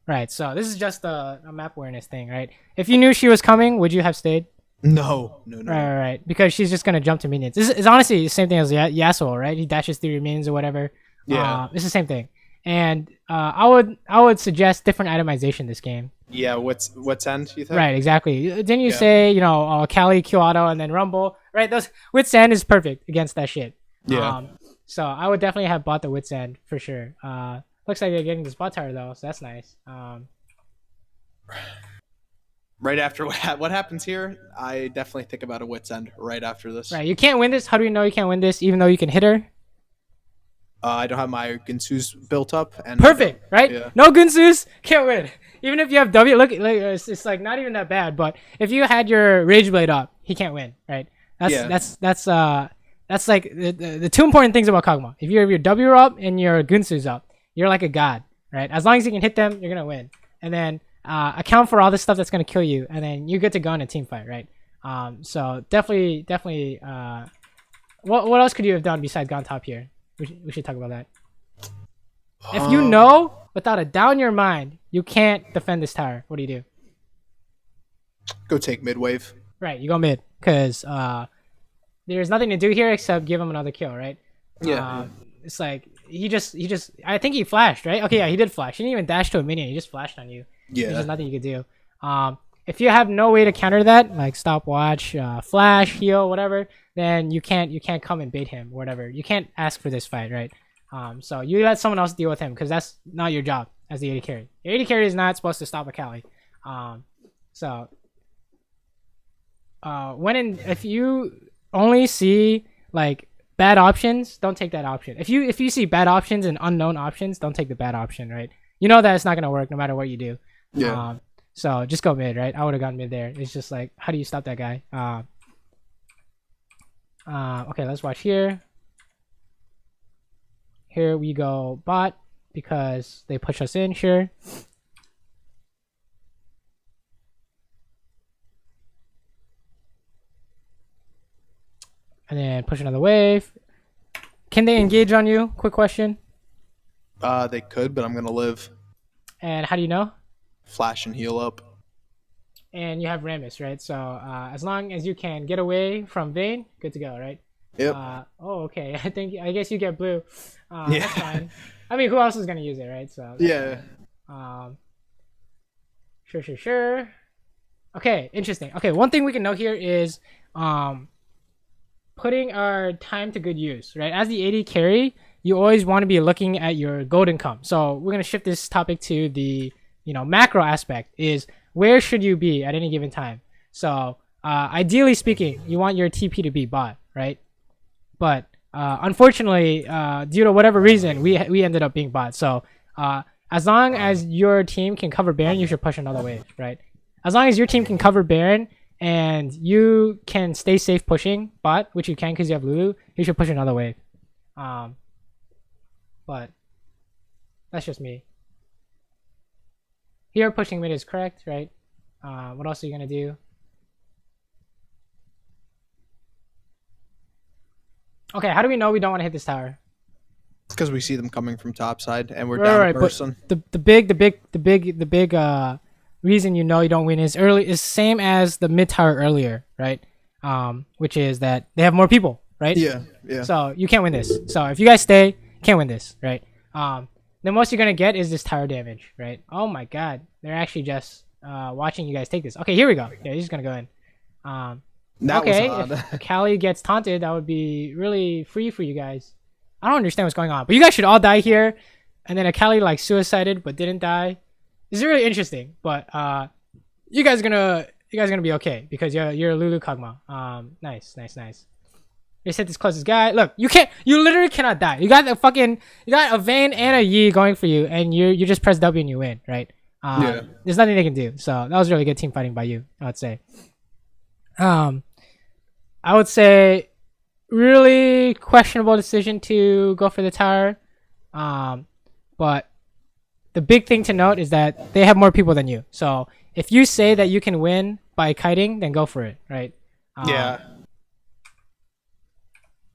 Right. So this is just a map awareness thing, right? If you knew she was coming, would you have stayed? No. Right. Because she's just gonna jump to minions. This is honestly the same thing as Yasuo, right? He dashes through your minions or whatever. Yeah. It's the same thing. And I would suggest different itemization this game. Yeah. What's end? You think? Right. Exactly. Didn't you say Kali, Q auto, and then Rumble? Right. Those Wit's End is perfect against that shit. Yeah. So I would definitely have bought the Wit's End for sure. Looks like they're getting this bot tower though, so that's nice. Right after what happens here, I definitely think about a Wit's End right after this. Right, you can't win this. How do we know you can't win this, even though you can hit her? I don't have my Ginsu's built up. And perfect, right? Yeah. No Ginsu's, can't win. Even if you have W, look, it's like not even that bad. But if you had your Rage Blade up, he can't win, right? That's like the two important things about Kog'Maw. If you have your W up and your Ginsu's up, you're like a god, right? As long as you can hit them, you're gonna win. And then account for all this stuff that's gonna kill you, and then you get to go in a team fight, right? So definitely. What else could you have done besides gone top here? We should talk about that. If you know without a doubt in your mind you can't defend this tower, what do you do? Go take mid wave. Right, you go mid because there's nothing to do here except give him another kill, right? Yeah. It's like he just I think he flashed, right? Okay, yeah, he did flash. He didn't even dash to a minion. He just flashed on you. Yeah. There's nothing you could do. If you have no way to counter that, like stopwatch, flash, heal, whatever, then you can't come and bait him, or whatever. You can't ask for this fight, right? So you let someone else deal with him because that's not your job as the AD carry. The AD carry is not supposed to stop a Kali. If you only see like bad options, don't take that option. If you see bad options and unknown options, don't take the bad option, right? You know that it's not gonna work no matter what you do. Yeah. So just go mid, right? I would have gone mid there. It's just like, how do you stop that guy? Okay, let's watch here. Here we go bot because they push us in, sure. And then push another wave. Can they engage on you? Quick question. They could, but I'm gonna live. And how do you know? Flash and heal up. And you have Ramus, right? So as long as you can get away from Vayne, good to go, right? Yep. Oh, okay. I guess you get blue. Yeah. That's fine. I mean, who else is gonna use it, right? So Yeah. Sure. Okay, interesting. Okay, one thing we can note here is putting our time to good use, right? As the AD carry, you always want to be looking at your gold income. So we're gonna shift this topic to the macro aspect. Is where should you be at any given time? So ideally speaking, you want your TP to be bot, right? But unfortunately, due to whatever reason, we ended up being bot. So as long as your team can cover Baron, you should push another wave, right? As long as your team can cover Baron and you can stay safe pushing bot, which you can because you have Lulu, you should push another wave. But that's just me. Here, pushing mid is correct, right? What else are you gonna do? Okay, how do we know we don't want to hit this tower? Because we see them coming from top side, and we're Right, down right, a person. But the big reason you know you don't win is same as the mid tower earlier, right? Which is that they have more people, right? Yeah. So you can't win this. So if you guys stay, can't win this, right? The most you're gonna get is this tower damage, right? Oh my god, they're actually just watching you guys take this. Okay, here we go. Yeah, he's just gonna go in. Okay, if Kali gets taunted, that would be really free for you guys. I don't understand what's going on, but you guys should all die here, and then a Kali like suicided but didn't die. It's really interesting, but you guys are gonna be okay because you're Lulu Kog'Maw. Nice. They said this closest guy. Look, you literally cannot die. You got a Vayne and a Yi going for you, and you just press W and you win, right? Yeah. There's nothing they can do. So that was really good team fighting by you, I would say. I would say really questionable decision to go for the tower. But the big thing to note is that they have more people than you. So if you say that you can win by kiting, then go for it, right? Yeah.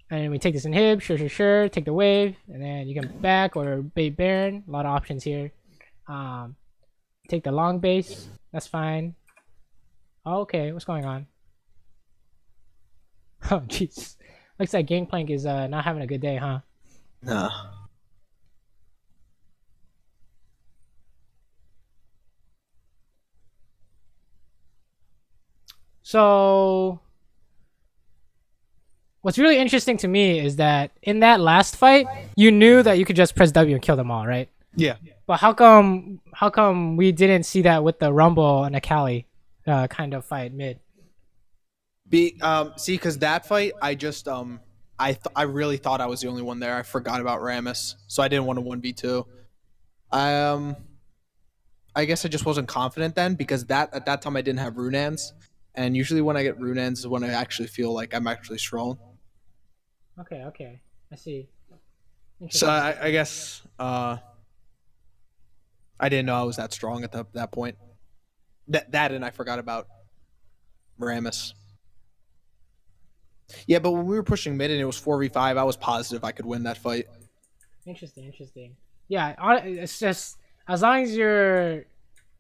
And we take this inhib, sure. Take the wave, and then you can back or bait Baron. A lot of options here. Take the long base. That's fine. Oh, okay, what's going on? Oh, jeez. Looks like Gangplank is not having a good day, huh? Nah. So, what's really interesting to me is that in that last fight, you knew that you could just press W and kill them all, right? Yeah. But how come we didn't see that with the Rumble and Akali kind of fight mid? See, because that fight, I really thought I was the only one there. I forgot about Rammus, so I didn't want to 1v2. I guess I just wasn't confident then because at that time I didn't have Runans, and usually when I get Runans is when I actually feel like I'm actually strong. Okay, I see. So I guess I didn't know I was that strong at that point. That and I forgot about Rammus. Yeah, but when we were pushing mid and it was 4v5, I was positive I could win that fight. Interesting. Yeah, it's just as long as you're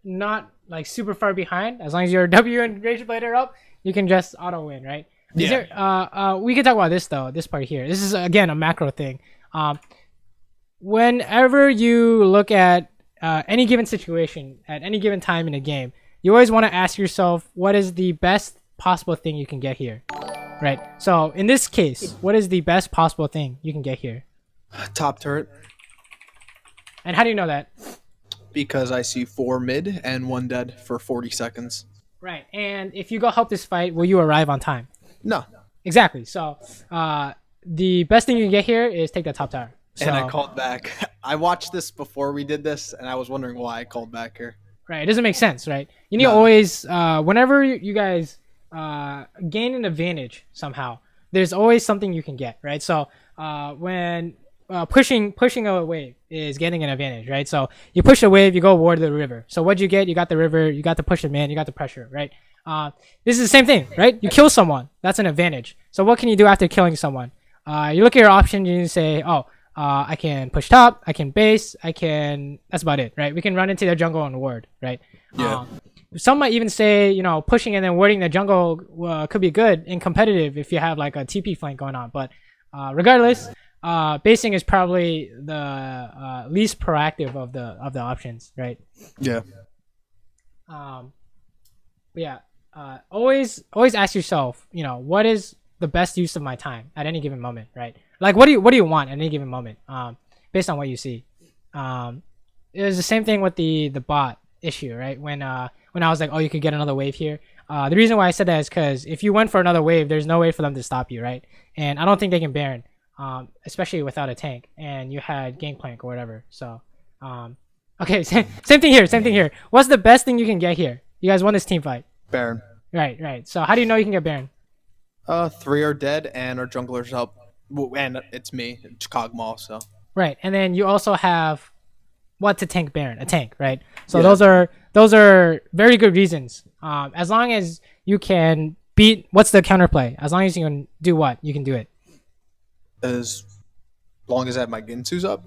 not like super far behind, as long as your W and Rage Blade are up, you can just auto win, right? Yeah. Is there, we can talk about this though. This part here. This is again a macro thing. Whenever you look at any given situation at any given time in a game, you always want to ask yourself, what is the best possible thing you can get here, right? So in this case, what is the best possible thing you can get here? Top turret. And how do you know that? Because I see 4 mid and 1 dead for 40 seconds. Right, and if you go help this fight, will you arrive on time? No. Exactly. So the best thing you can get here is take that top tower. So, And I called back. I watched this before we did this, and I was wondering why I called back here. right, it doesn't make sense, right? You need to always, whenever you guys gain an advantage somehow, there's always something you can get, right? So when pushing a wave is getting an advantage, right? So you push a wave, you go ward the river. So what'd you get? You got the river, you got the push of man, you got the pressure, right? This is the same thing, right? You kill someone, that's an advantage. So what can you do after killing someone? You look at your options and you say, oh, I can push top, I can base, that's about it, right? We can run into their jungle and ward, right? Yeah. Some might even say, you know, pushing and then warding the jungle could be good and competitive if you have like a TP flank going on. But regardless, basing is probably the least proactive of the options, right? Yeah. Yeah. Always ask yourself, you know, what is the best use of my time at any given moment, right? Like, what do you want at any given moment, based on what you see. It was the same thing with the bot issue, right? When I was like, oh, you could get another wave here. The reason why I said that is because if you went for another wave, there's no way for them to stop you, right? And I don't think they can Baron, especially without a tank. And you had Gangplank or whatever. So, okay, same thing here. What's the best thing you can get here? You guys won this team fight. Baron. Right. So how do you know you can get Baron? 3 are dead and our jungler's up. And it's me. It's Kog'Maw, so. Right, and then you also have what to tank Baron, a tank, right? So Yeah. those are very good reasons. As long as you can beat, what's the counterplay? As long as you can do what, you can do it. As long as I have my Ginsu's up.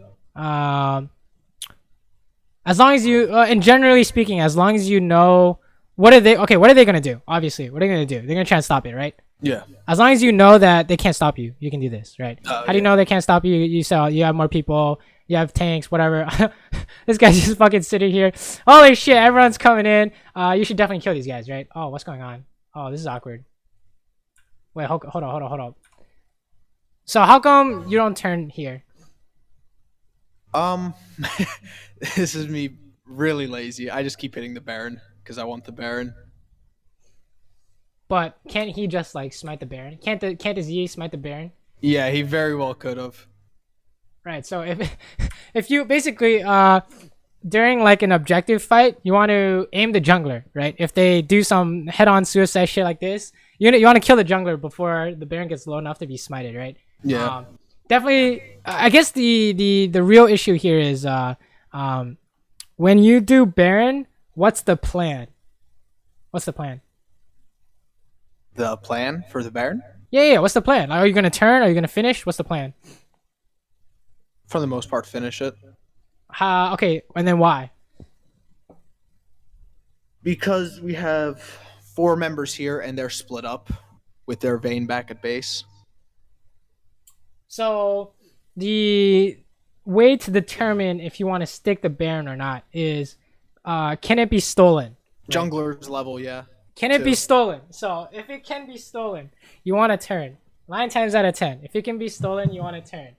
As long as you, and generally speaking, as long as you know what are they gonna do? Obviously, what are they gonna do? They're gonna try and stop it, right? Yeah. As long as you know that they can't stop you, you can do this, right? Oh, How do you know they can't stop you? You have more people, you have tanks, whatever. This guy's just fucking sitting here. Holy shit, everyone's coming in. You should definitely kill these guys, right? Oh, what's going on? Oh, this is awkward. Wait, hold on. So how come you don't turn here? This is me really lazy. I just keep hitting the Baron because I want the Baron. But can't he just like smite the Baron? Can't the Z smite the Baron? Yeah, he very well could have. Right. So if you basically during like an objective fight, you want to aim the jungler, right? If they do some head-on suicide shit like this, you want to kill the jungler before the Baron gets low enough to be smited, right? Yeah. Definitely. I guess the real issue here is when you do Baron, what's the plan? What's the plan? The plan for the Baron? Yeah. What's the plan? Are you gonna turn? Are you gonna finish? What's the plan? For the most part, finish it. Okay, and then why? Because we have 4 members here and they're split up with their Vayne back at base. So the way to determine if you want to stick the Baron or not is, can it be stolen? Jungler's level, yeah. Can it be stolen? So if it can be stolen, you want to turn. 9 times out of 10. If it can be stolen, you want to turn.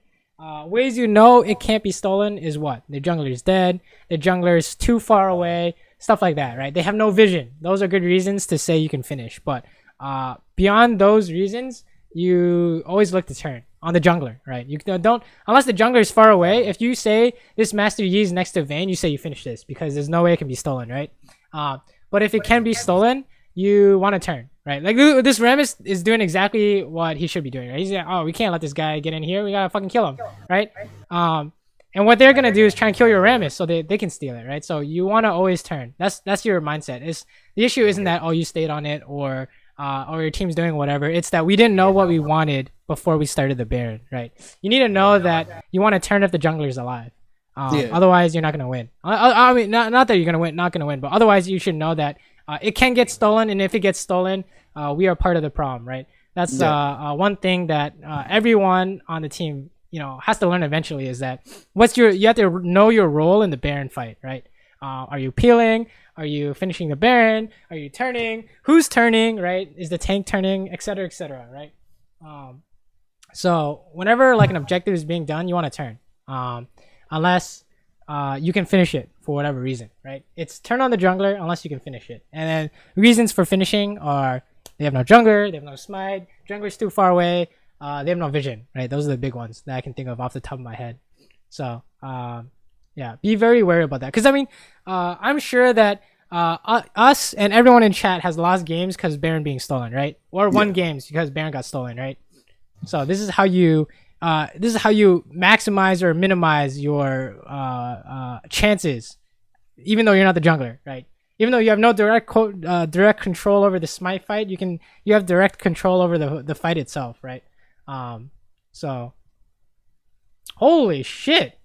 Ways you know it can't be stolen is what? The jungler is dead. The jungler is too far away. Stuff like that, right? They have no vision. Those are good reasons to say you can finish. But beyond those reasons, you always look to turn on the jungler, right? You don't, unless the jungler is far away. If you say this Master Yi is next to Vayne, you say you finish this because there's no way it can be stolen, right? But if it can be stolen, you want to turn, right? Like this Rammus is doing exactly what he should be doing, right? He's like, oh, we can't let this guy get in here. We gotta fucking kill him, right? And what they're gonna do is try and kill your Rammus so they can steal it, right? So you want to always turn. That's your mindset. The issue isn't that, oh, you stayed on it or your team's doing whatever. It's that we didn't know what we wanted before we started the Baron, right? You need to know that you want to turn if the jungler is alive. Otherwise, you're not gonna win. I mean, not that you're gonna win, not gonna win, but otherwise, you should know that it can get stolen, and if it gets stolen, we are part of the problem, right? That's one thing that everyone on the team, has to learn eventually is that you have to know your role in the Baron fight, right? Are you peeling? Are you finishing the Baron? Are you turning? Who's turning, right? Is the tank turning, etc., right? So whenever like an objective is being done, you want to turn, unless you can finish it for whatever reason, right? It's turn on the jungler unless you can finish it. And then reasons for finishing are they have no jungler, they have no smite, jungler's too far away, they have no vision, right? Those are the big ones that I can think of off the top of my head. So yeah, be very wary about that. Because I mean, I'm sure that us and everyone in chat has lost games because Baron being stolen, right? Or won games because Baron got stolen, right? So this is how you maximize or minimize your chances, even though you're not the jungler, right? Even though you have no direct control over the smite fight, you have direct control over the fight itself, right? So holy shit,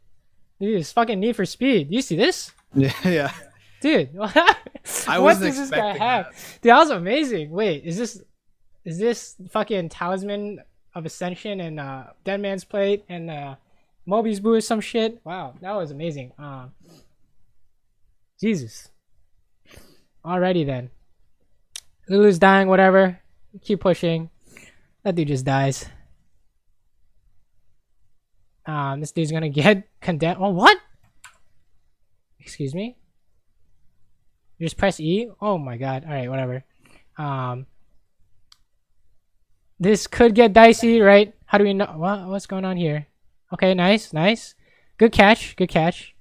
dude, this fucking Need for Speed. You see this? Yeah. Dude, what does this guy have? Dude, that was amazing. Wait, is this fucking Talisman of Ascension and Dead Man's Plate and Moby's Boo or some shit? Wow, that was amazing. Jesus. Alrighty then. Lulu's dying, whatever. Keep pushing. That dude just dies. This dude's gonna get condemned. Oh, what? Excuse me? You just press E? Oh my god. Alright, whatever. This could get dicey, right? How do we know? What's going on here? Okay, nice. Good catch.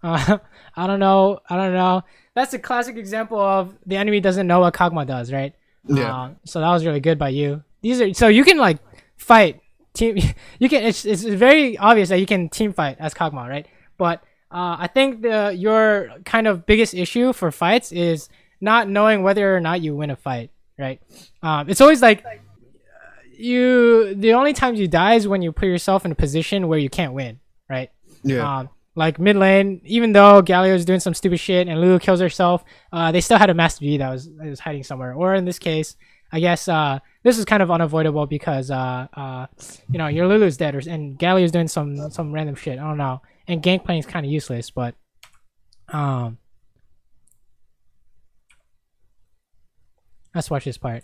I don't know. That's a classic example of the enemy doesn't know what Kog'Maw does, right? Yeah. So that was really good by you. So you can like fight team. You can. It's very obvious that you can team fight as Kog'Maw, right? But I think your kind of biggest issue for fights is not knowing whether or not you win a fight, right? It's always like the only times you die is when you put yourself in a position where you can't win, right? Yeah. Like mid lane, even though Galio's doing some stupid shit and Lulu kills herself, they still had a Master Yi that was hiding somewhere. Or in this case, I guess this is kind of unavoidable because your Lulu's dead and Galio's doing some random shit. I don't know. And gank playing is kind of useless, but let's watch this part.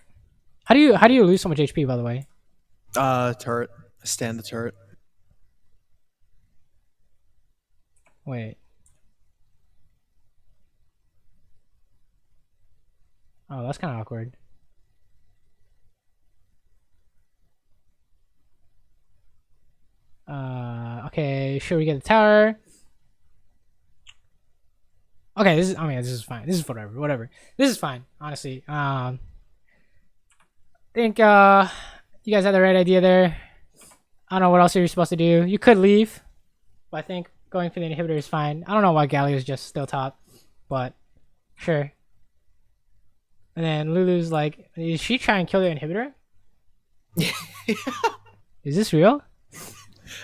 How do you lose so much HP, by the way? Turret. Stand the turret. Wait. Oh, that's kind of awkward. Okay, should we get the tower? Okay, this is fine. This is whatever. This is fine, honestly. I think you guys had the right idea there. I don't know what else you're supposed to do. You could leave, but I think going for the inhibitor is fine. I don't know why Galio's just still top, but sure. And then Lulu's like, is she trying to kill the inhibitor? Is this real?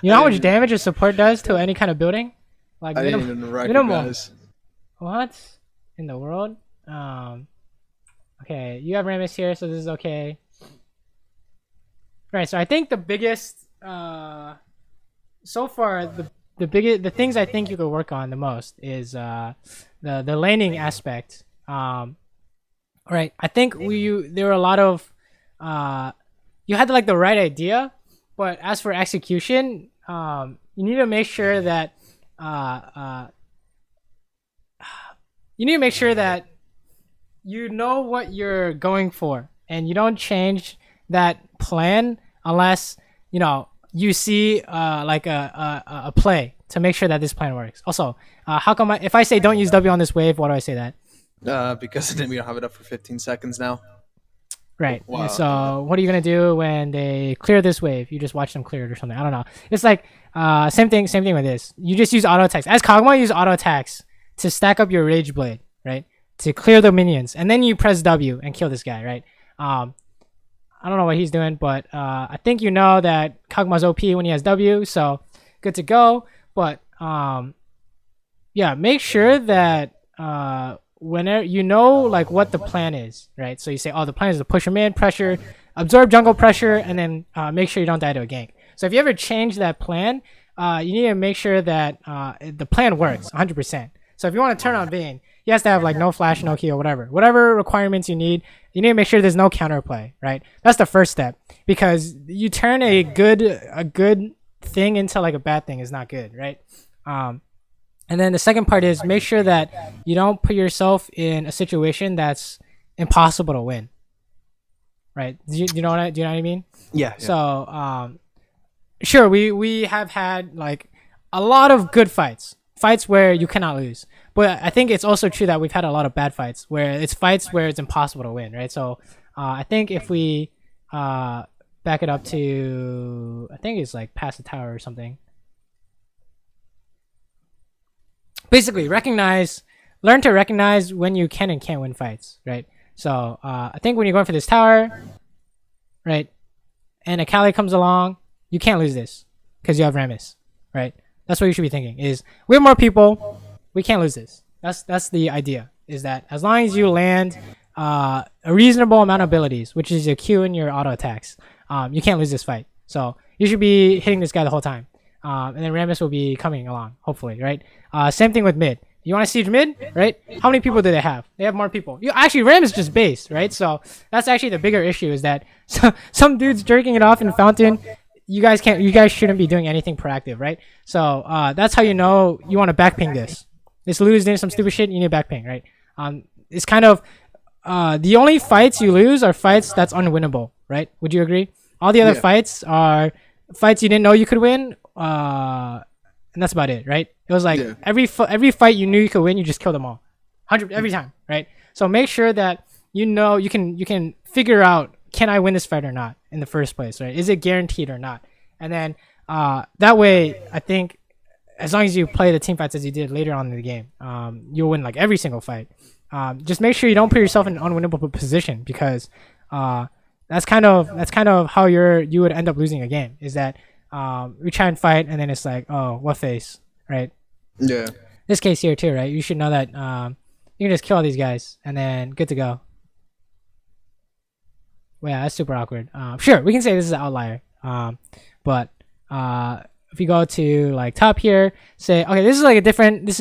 You know how much damage a support does to any kind of building? Like I didn't even recognize. What in the world? Okay, you have Rammus here, so this is okay. Right, so I think the biggest so far the things I think you could work on the most is the laning aspect. Right, I think there were a lot of you had like the right idea, but as for execution, you need to make sure that you need to make sure that you know what you're going for, and you don't change that plan unless you see like a play to make sure that this plan works. Also, how come if I say don't use W on this wave, why do I say that? Because we don't have it up for 15 seconds now. Right. Wow. And so what are you gonna do when they clear this wave? You just watch them clear it or something. I don't know. It's like same thing with this. You just use auto attacks. As Kog'Maw, use auto attacks to stack up your Rage Blade, right? To clear the minions, and then you press W and kill this guy, right? I don't know what he's doing, but I think you know that Kog'Maw's OP when he has W, so good to go. But yeah, make sure that whenever you know like what the plan is, right? So you say, oh, the plan is to push him in, pressure, absorb jungle pressure, and then make sure you don't die to a gank. So if you ever change that plan, you need to make sure that the plan works 100%. So if you want to turn on Vayne, he has to have like no flash, no key, or whatever requirements you need. You need to make sure there's no counterplay, right? That's the first step, because you turn a good thing into like a bad thing is not good, right? And then the second part is make sure that you don't put yourself in a situation that's impossible to win, right? Do you know what I mean? Yeah. So sure, we have had like a lot of good fights where you cannot lose, but I think it's also true that we've had a lot of bad fights where it's impossible to win, right? So I think if we back it up to, I think it's like past the tower or something. Basically, learn to recognize when you can and can't win fights, right? So I think when you're going for this tower, right, and a Kali comes along, you can't lose this because you have Rammus, right? That's what you should be thinking, is we have more people, we can't lose this. That's the idea, is that as long as you land a reasonable amount of abilities, which is your Q and your auto attacks, you can't lose this fight. So you should be hitting this guy the whole time. And then Rammus will be coming along, hopefully, right? Same thing with mid. You want to siege mid, right? How many people do they have? They have more people. Actually, Rammus just base, right? So that's actually the bigger issue, is that some dude's jerking it off in Fountain. You guys shouldn't be doing anything proactive, right? So that's how you know you want to backping this. This Lulu's doing some stupid shit, you need to backping, right? It's kind of the only fights you lose are fights that's unwinnable, right? Would you agree? All the other fights are fights you didn't know you could win, and that's about it, right? It was like every fight you knew you could win, you just kill them all, 100 every time, right? So make sure that you know you can figure out, can I win this fight or not in the first place, right? Is it guaranteed or not? And then that way, I think as long as you play the team fights as you did later on in the game, you'll win like every single fight. Just make sure you don't put yourself in an unwinnable position, because that's kind of how you would end up losing a game, is that we try and fight and then it's like, oh, what face, right? Yeah. This case here too, right? You should know that you can just kill all these guys and then good to go. Well, yeah, that's super awkward. Sure, we can say this is an outlier. But if you go to like top here, say, okay, this is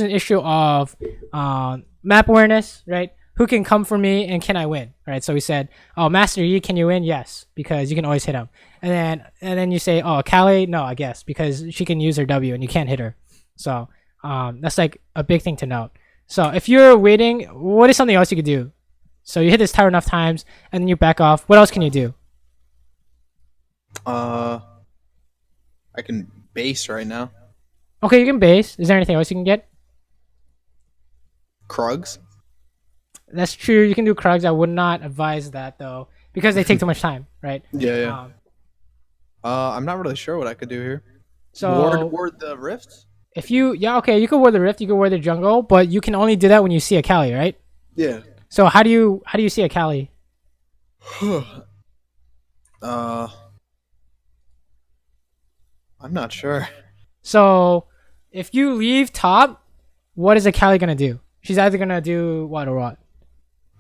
an issue of map awareness, right? Who can come for me and can I win, right? So we said, oh, Master Yi, can you win? Yes, because you can always hit him. And then you say, oh, Kali, no, I guess, because she can use her W and you can't hit her. So that's like a big thing to note. So if you're waiting, what is something else you could do? So you hit this tower enough times and then you back off. What else can you do? I can base right now. Okay, you can base. Is there anything else you can get? Krugs. That's true. You can do Krugs. I would not advise that though, because they take too much time, right? Yeah. I'm not really sure what I could do here. So ward the rifts. If you you could ward the rift, you could ward the jungle, but you can only do that when you see a Kali, right? Yeah. So how do you see a Kali? I'm not sure. So if you leave top, what is a Kali gonna do? She's either gonna do what or what?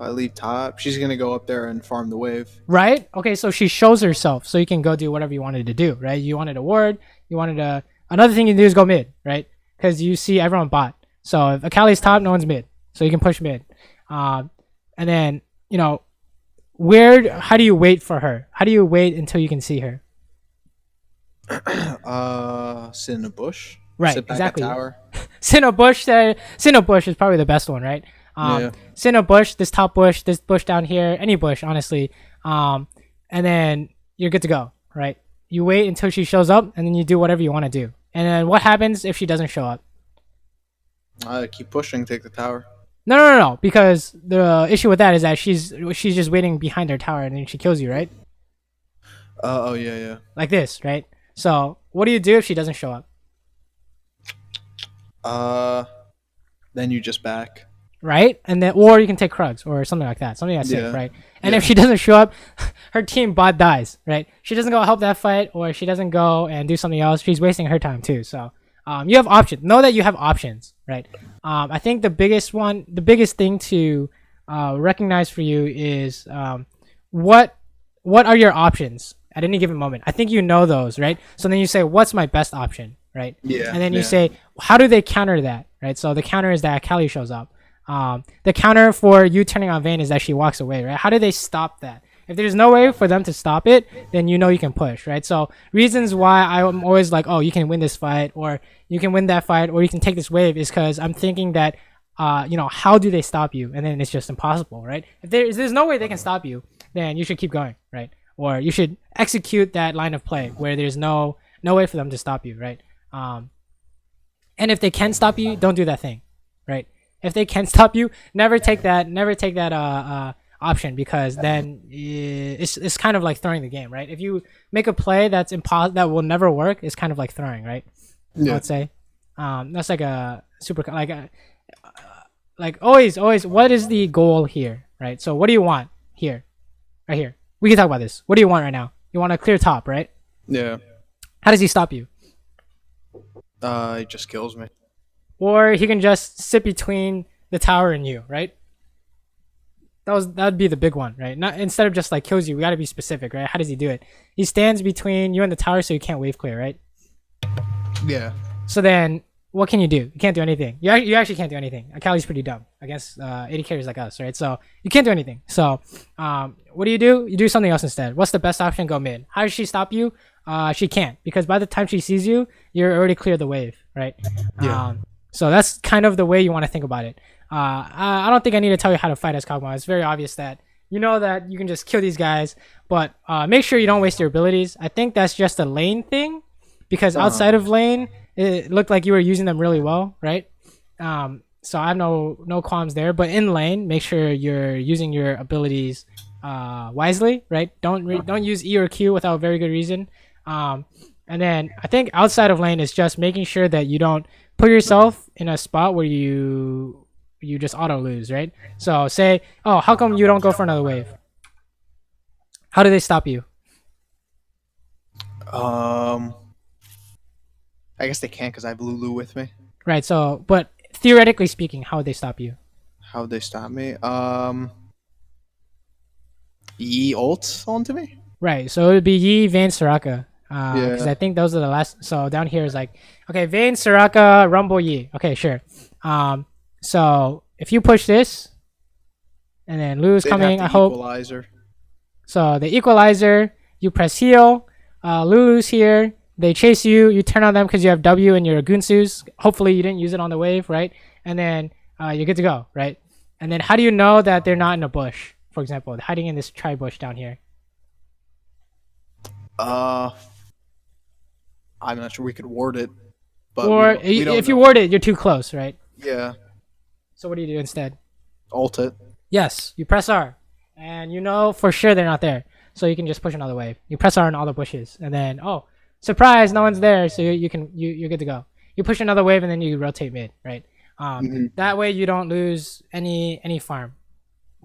I leave top, she's gonna go up there and farm the wave. Right? Okay, so she shows herself, so you can go do whatever you wanted to do, right? You wanted a ward, you wanted a... Another thing you can do is go mid, right? Because you see everyone bot. So if Akali's top, no one's mid. So you can push mid. And then, you know, how do you wait for her? How do you wait until you can see her? Sit in a bush. Right, Sit back exactly. at tower. Sit in a bush is probably the best one, right? Yeah. Sit in a bush, this top bush, this bush down here, any bush, honestly. And then you're good to go, right? You wait until she shows up, and then you do whatever you want to do. And then what happens if she doesn't show up? Keep pushing, take the tower. No. Because the issue with that is that she's just waiting behind her tower, and then she kills you, right? Oh yeah. Like this, right? So what do you do if she doesn't show up? Then you just back. Right? And then, or you can take Krugs or something like that. Something that's safe, right? And if she doesn't show up, her team bot dies, right? She doesn't go help that fight, or she doesn't go and do something else. She's wasting her time too. So you have options. Know that you have options, right? I think the biggest thing to recognize for you is what are your options at any given moment. I think you know those, right? So then you say, what's my best option, right? Yeah. And then you say, how do they counter that, right? So the counter is that Akali shows up. The counter for you turning on Vayne is that she walks away, right? How do they stop that? If there's no way for them to stop it, then you know you can push, right? So reasons why I'm always like, oh, you can win this fight, or you can win that fight, or you can take this wave, is because I'm thinking that, how do they stop you? And then it's just impossible, right? If there's no way they can stop you, then you should keep going, right? Or you should execute that line of play where there's no way for them to stop you, right? And if they can stop you, don't do that thing, right? If they can stop you, never take that option, because then it's kind of like throwing the game, right? If you make a play that will never work, it's kind of like throwing, right? Yeah. I would say that's like a super like always what is the goal here, right? So what do you want here, right here? We can talk about this. What do you want right now? You want a clear top, right? Yeah. How does he stop you? He just kills me. Or he can just sit between the tower and you, right? That'd be the big one, right? Not instead of just like kills you, we gotta be specific, right? How does he do it? He stands between you and the tower, so you can't wave clear, right? Yeah. So then, what can you do? You can't do anything. You actually can't do anything. Akali's pretty dumb against 80 carries like us, right? So you can't do anything. So what do? You do something else instead. What's the best option? Go mid. How does she stop you? She can't, because by the time she sees you, you're already cleared the wave, right? Yeah. So that's kind of the way you want to think about it. I don't think I need to tell you how to fight as Kog'Maw. It's very obvious that you know that you can just kill these guys, but make sure you don't waste your abilities. I think that's just a lane thing, because outside of lane, it looked like you were using them really well, right? So I have no qualms there. But in lane, make sure you're using your abilities wisely, right? Don't use E or Q without a very good reason. And then I think outside of lane is just making sure that you don't put yourself in a spot where you just auto lose, right? So say, oh, how come you don't go for another wave? How do they stop you? I guess they can't, because I have Lulu with me. Right. So, but theoretically speaking, how would they stop you? How would they stop me? Yi ult onto me? Right. So it would be Yi, Vayne, Soraka. Because Yeah. I think those are the last. So down here is like, okay, Vayne, Soraka, Rumble, Yi. Okay, sure. So if you push this, and then Lulu's They'd coming, I have to hope. equalizer. So the equalizer, you press heal, Lulu's here, they chase you, you turn on them because you have W and your Gunsus. Hopefully you didn't use it on the wave, right? And then you're good to go, right? And then how do you know that they're not in a bush, for example, hiding in this tri bush down here? I'm not sure we could ward it. But Or we don't if you know. ward it, you're too close, right? Yeah. So what do you do instead? Ult it. Yes, you press R, and you know for sure they're not there, so you can just push another wave. You press R in all the bushes, and then oh, surprise, no one's there, so you're good to go. You push another wave, and then you rotate mid, right? That way you don't lose any farm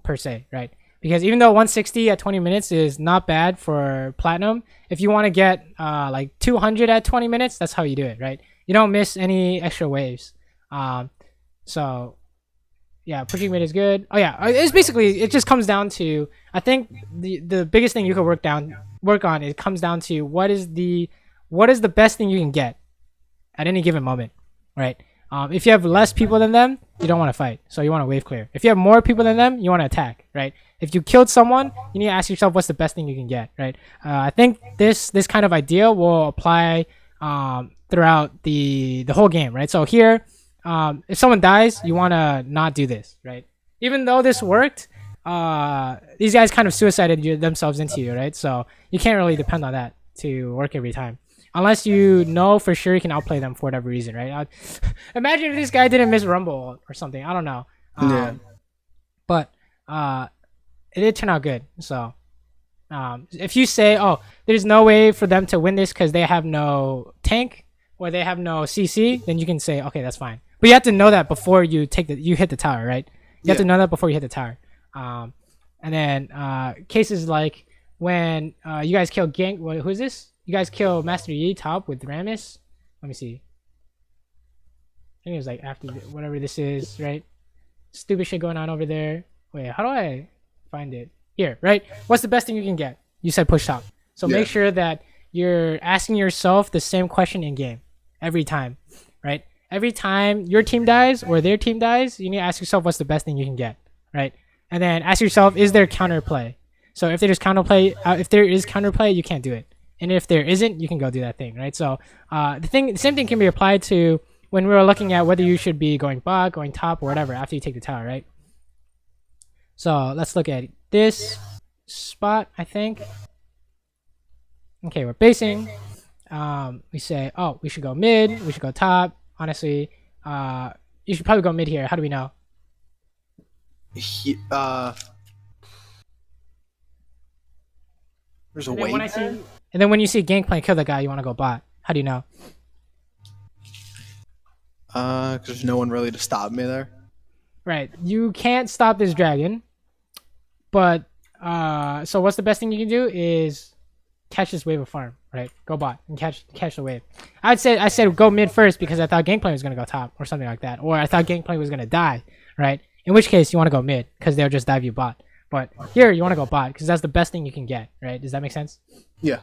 per se, right? Because even though 160 at 20 minutes is not bad for platinum, if you want to get like 200 at 20 minutes, that's how you do it, right? You don't miss any extra waves. So Yeah, pushing mid is good. Oh yeah, it's basically, it just comes down to, I think the biggest thing you could work on, it comes down to what is the best thing you can get at any given moment, right? If you have less people than them, you don't want to fight, so you want to wave clear. If you have more people than them, you want to attack, right? If you killed someone, you need to ask yourself what's the best thing you can get, right? I think this kind of idea will apply throughout the whole game, right? So here, if someone dies, you want to not do this, right? Even though this worked, these guys kind of suicided themselves into you, right? So you can't really depend on that to work every time, unless you know for sure you can outplay them for whatever reason, right? Imagine if this guy didn't miss Rumble or something. I don't know. But it did turn out good. So if you say, oh, there's no way for them to win this because they have no tank or they have no CC, then you can say, okay, that's fine. But you have to know that before you hit the tower, right? You have to know that before you hit the tower. And then cases like when you guys kill who is this? You guys kill Master Yi top with Rammus. Let me see. I think it was like after whatever this is, right? Stupid shit going on over there. Wait, how do I find it? Here, right? What's the best thing you can get? You said push top. So make sure that you're asking yourself the same question in game every time, right? Every time your team dies or their team dies, you need to ask yourself what's the best thing you can get, right? And then ask yourself, is there counterplay? So if there is counterplay, you can't do it. And if there isn't, you can go do that thing, right? So the same thing can be applied to when we were looking at whether you should be going bot, going top, or whatever after you take the tower, right? So let's look at this spot, I think. Okay, we're basing. We say, oh, we should go mid, we should go top. Honestly, you should probably go mid here. How do we know? There's a wave. And then when you see Gangplank kill the guy, you want to go bot. How do you know? Because there's no one really to stop me there. Right. You can't stop this dragon. But, so what's the best thing you can do is catch this wave of farm, right? Go bot and catch the wave. I said go mid first because I thought Gangplank was going to go top or something like that. Or I thought Gangplank was going to die, right? In which case, you want to go mid because they'll just dive you bot. But here, you want to go bot because that's the best thing you can get, right? Does that make sense? Yeah.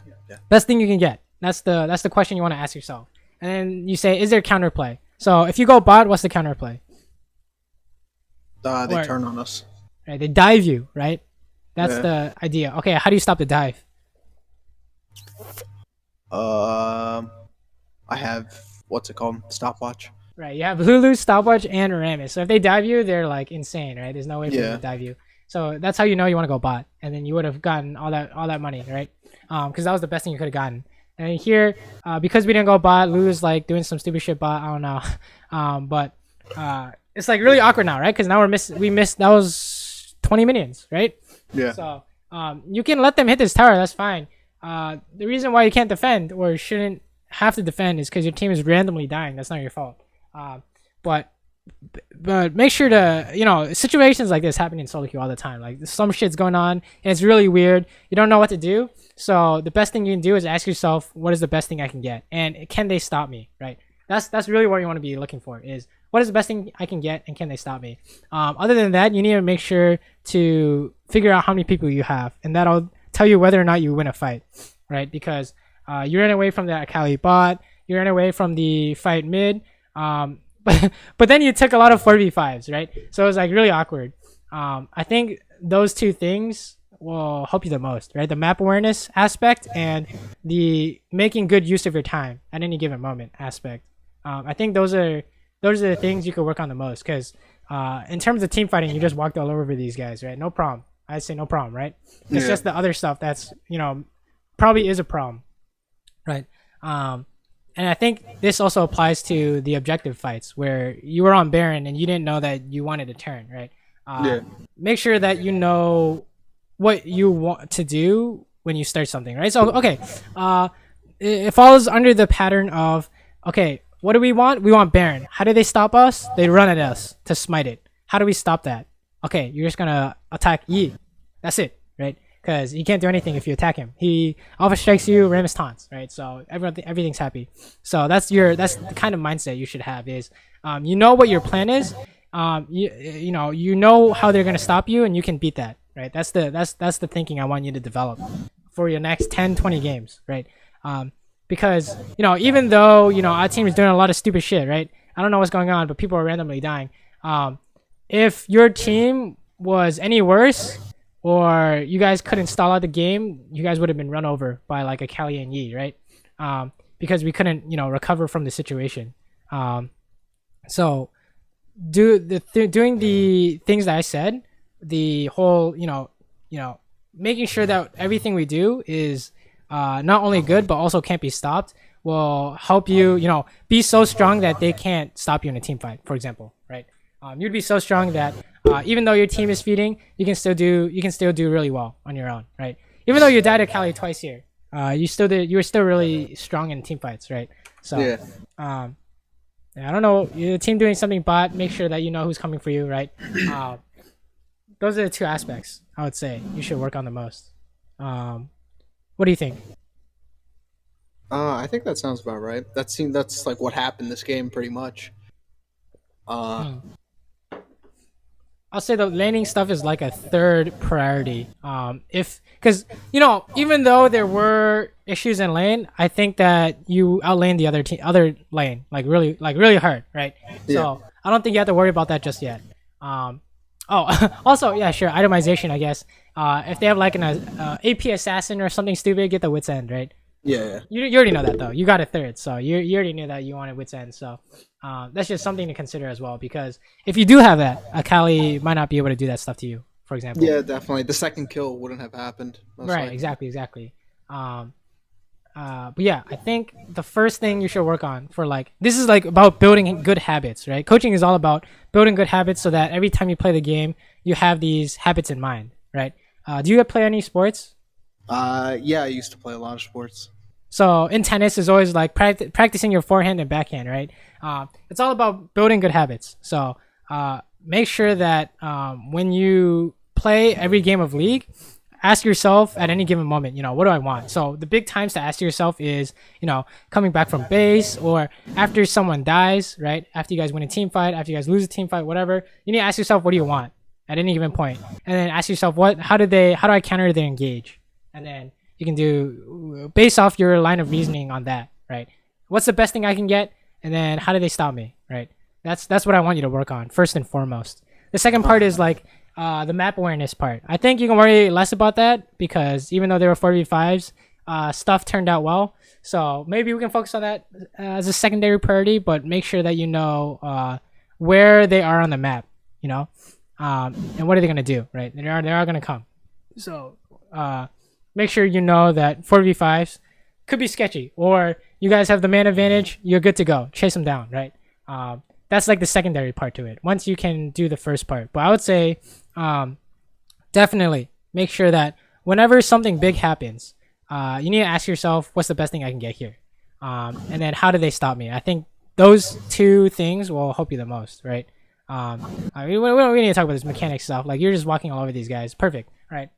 Best thing you can get. That's the question you want to ask yourself. And then you say, is there counterplay? So if you go bot, what's the counterplay? They turn on us. Right, they dive you, right? That's the idea. Okay, how do you stop the dive? I have what's it called? Stopwatch. Right, you have Lulu, Stopwatch, and Rammus. So if they dive you, they're like insane, right? There's no way for them to dive you. So that's how you know you want to go bot, and then you would have gotten all that money, right? Because that was the best thing you could have gotten. And here, because we didn't go bot, Lulu's like doing some stupid shit bot. I don't know, but it's like really awkward now, right? Because now we missed. That was 20 minions, right? Yeah. So you can let them hit this tower. That's fine. The reason why you can't defend or shouldn't have to defend is because your team is randomly dying. That's not your fault. But make sure to, situations like this happen in solo queue all the time. Like some shit's going on and it's really weird. You don't know what to do. So the best thing you can do is ask yourself, what is the best thing I can get? And can they stop me, right? That's really what you want to be looking for is what is the best thing I can get and can they stop me? Other than that, you need to make sure to figure out how many people you have, and that'll tell you whether or not you win a fight, right? Because you ran away from the Akali bot, you ran away from the fight mid, but then you took a lot of 4v5s, right? So it was like really awkward. I think those two things will help you the most, right? The map awareness aspect and the making good use of your time at any given moment aspect. I think those are the things you could work on the most, because in terms of team fighting, you just walked all over these guys, right? No problem. I'd say no problem, right? It's just the other stuff that's, probably is a problem, right? And I think this also applies to the objective fights where you were on Baron and you didn't know that you wanted to turn, right? Make sure that you know what you want to do when you start something, right? So, okay, it falls under the pattern of, okay, what do we want? We want Baron. How do they stop us? They run at us to smite it. How do we stop that? Okay, you're just gonna attack Yi. That's it, right? Because he can't do anything if you attack him. He alpha strikes you, Rammus taunts, right? So everything's happy. So that's the kind of mindset you should have is, you know what your plan is, you know how they're gonna stop you, and you can beat that, right? That's the thinking I want you to develop for your next 10, 20 games, right? Because even though our team is doing a lot of stupid shit, right? I don't know what's going on, but people are randomly dying. If your team was any worse, or you guys couldn't stall out the game, you guys would have been run over by like a Cali and Yi, right? Because we couldn't, recover from the situation. So doing the things that I said, the whole, making sure that everything we do is not only good but also can't be stopped, will help you, be so strong that they can't stop you in a team fight, for example, right? You'd be so strong that even though your team is feeding, you can still do really well on your own, right? Even though you died at Cali twice here, you were still really strong in team fights, right? So Yeah. I don't know, your team doing something bot, make sure that you know who's coming for you, right? Those are the two aspects I would say you should work on the most. What do you think? I think that sounds about right. That's like what happened this game pretty much. I'll say the laning stuff is like a third priority. Because even though there were issues in lane, I think that you outlaned the other lane really hard, right? Yeah. So I don't think you have to worry about that just yet. Also, yeah, sure, itemization, I guess. If they have like an AP assassin or something stupid, get the wits end, right? Yeah. You already know that though. You got a third, so you already knew that you wanted wits end. So that's just something to consider as well, because if you do have that, Akali might not be able to do that stuff to you, for example. Yeah, definitely. The second kill wouldn't have happened. Right. Likely. Exactly. But yeah, I think the first thing you should work on for this is about building good habits, right? Coaching is all about building good habits so that every time you play the game, you have these habits in mind, right? Do you play any sports? Yeah, I used to play a lot of sports. So in tennis, is always practicing your forehand and backhand, right? It's all about building good habits. So make sure that when you play every game of League, ask yourself at any given moment, what do I want? So the big times to ask yourself is, coming back from base, or after someone dies, right? After you guys win a team fight, after you guys lose a team fight, whatever, you need to ask yourself, what do you want at any given point? And then ask yourself, how do I counter their engage? And then you can do based off your line of reasoning on that, right? What's the best thing I can get? And then how do they stop me, right? That's what I want you to work on first and foremost. The second part is the map awareness part. I think you can worry less about that, because even though there were 4v5s, stuff turned out well. So maybe we can focus on that as a secondary priority, but make sure that you know where they are on the map, and what are they gonna do, right? They are gonna come. So make sure you know that 4v5s could be sketchy, or you guys have the man advantage, you're good to go. Chase them down, right? That's the secondary part to it, once you can do the first part. But I would say definitely make sure that whenever something big happens, you need to ask yourself, what's the best thing I can get here? And then how do they stop me? I think those two things will help you the most, right? I mean, we don't need to talk about this mechanic stuff. You're just walking all over these guys. Perfect, right?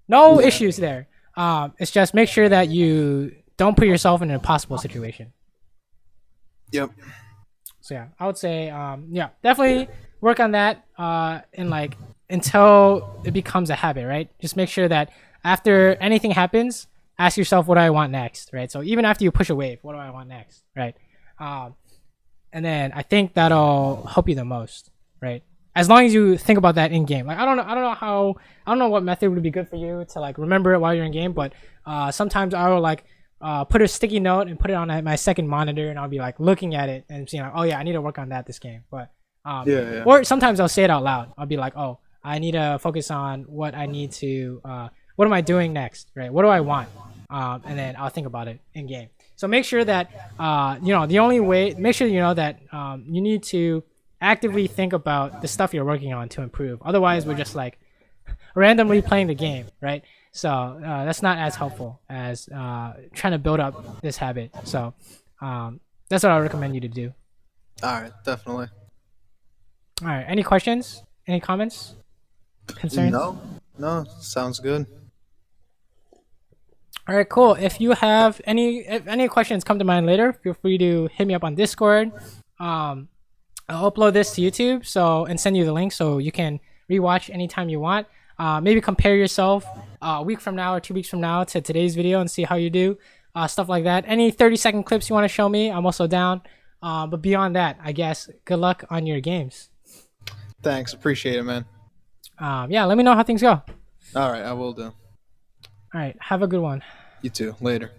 No issues there. It's just make sure that you don't put yourself in an impossible situation. Yep. So yeah, I would say definitely work on that and until it becomes a habit, right? Just make sure that after anything happens, ask yourself, what do I want next, right? So even after you push a wave, what do I want next, right? And then I think that'll help you the most, right? As long as you think about that in game. I don't know what method would be good for you to remember it while you're in game, but sometimes I will put a sticky note and put it on my second monitor, and I'll be looking at it and seeing oh yeah, I need to work on that this game. But yeah. Or sometimes I'll say it out loud. I'll be oh, I need to focus on what I need to what am I doing next, right? What do I want? And then I'll think about it in game. So make sure that the only way, make sure you know that you need to actively think about the stuff you're working on to improve. Otherwise, we're just randomly playing the game, right? So that's not as helpful as trying to build up this habit. So that's what I recommend you to do. All right, definitely. All right. Any questions? Any comments? Concerns? No, sounds good. All right, cool. If you have if any questions come to mind later, feel free to hit me up on Discord. I'll upload this to YouTube and send you the link so you can rewatch anytime you want. Maybe compare yourself a week from now or 2 weeks from now to today's video and see how you do. Stuff like that. Any 30-second clips you want to show me, I'm also down. But beyond that, I guess good luck on your games. Thanks, appreciate it, man. Yeah, let me know how things go. All right, I will do. All right, have a good one. You too. Later.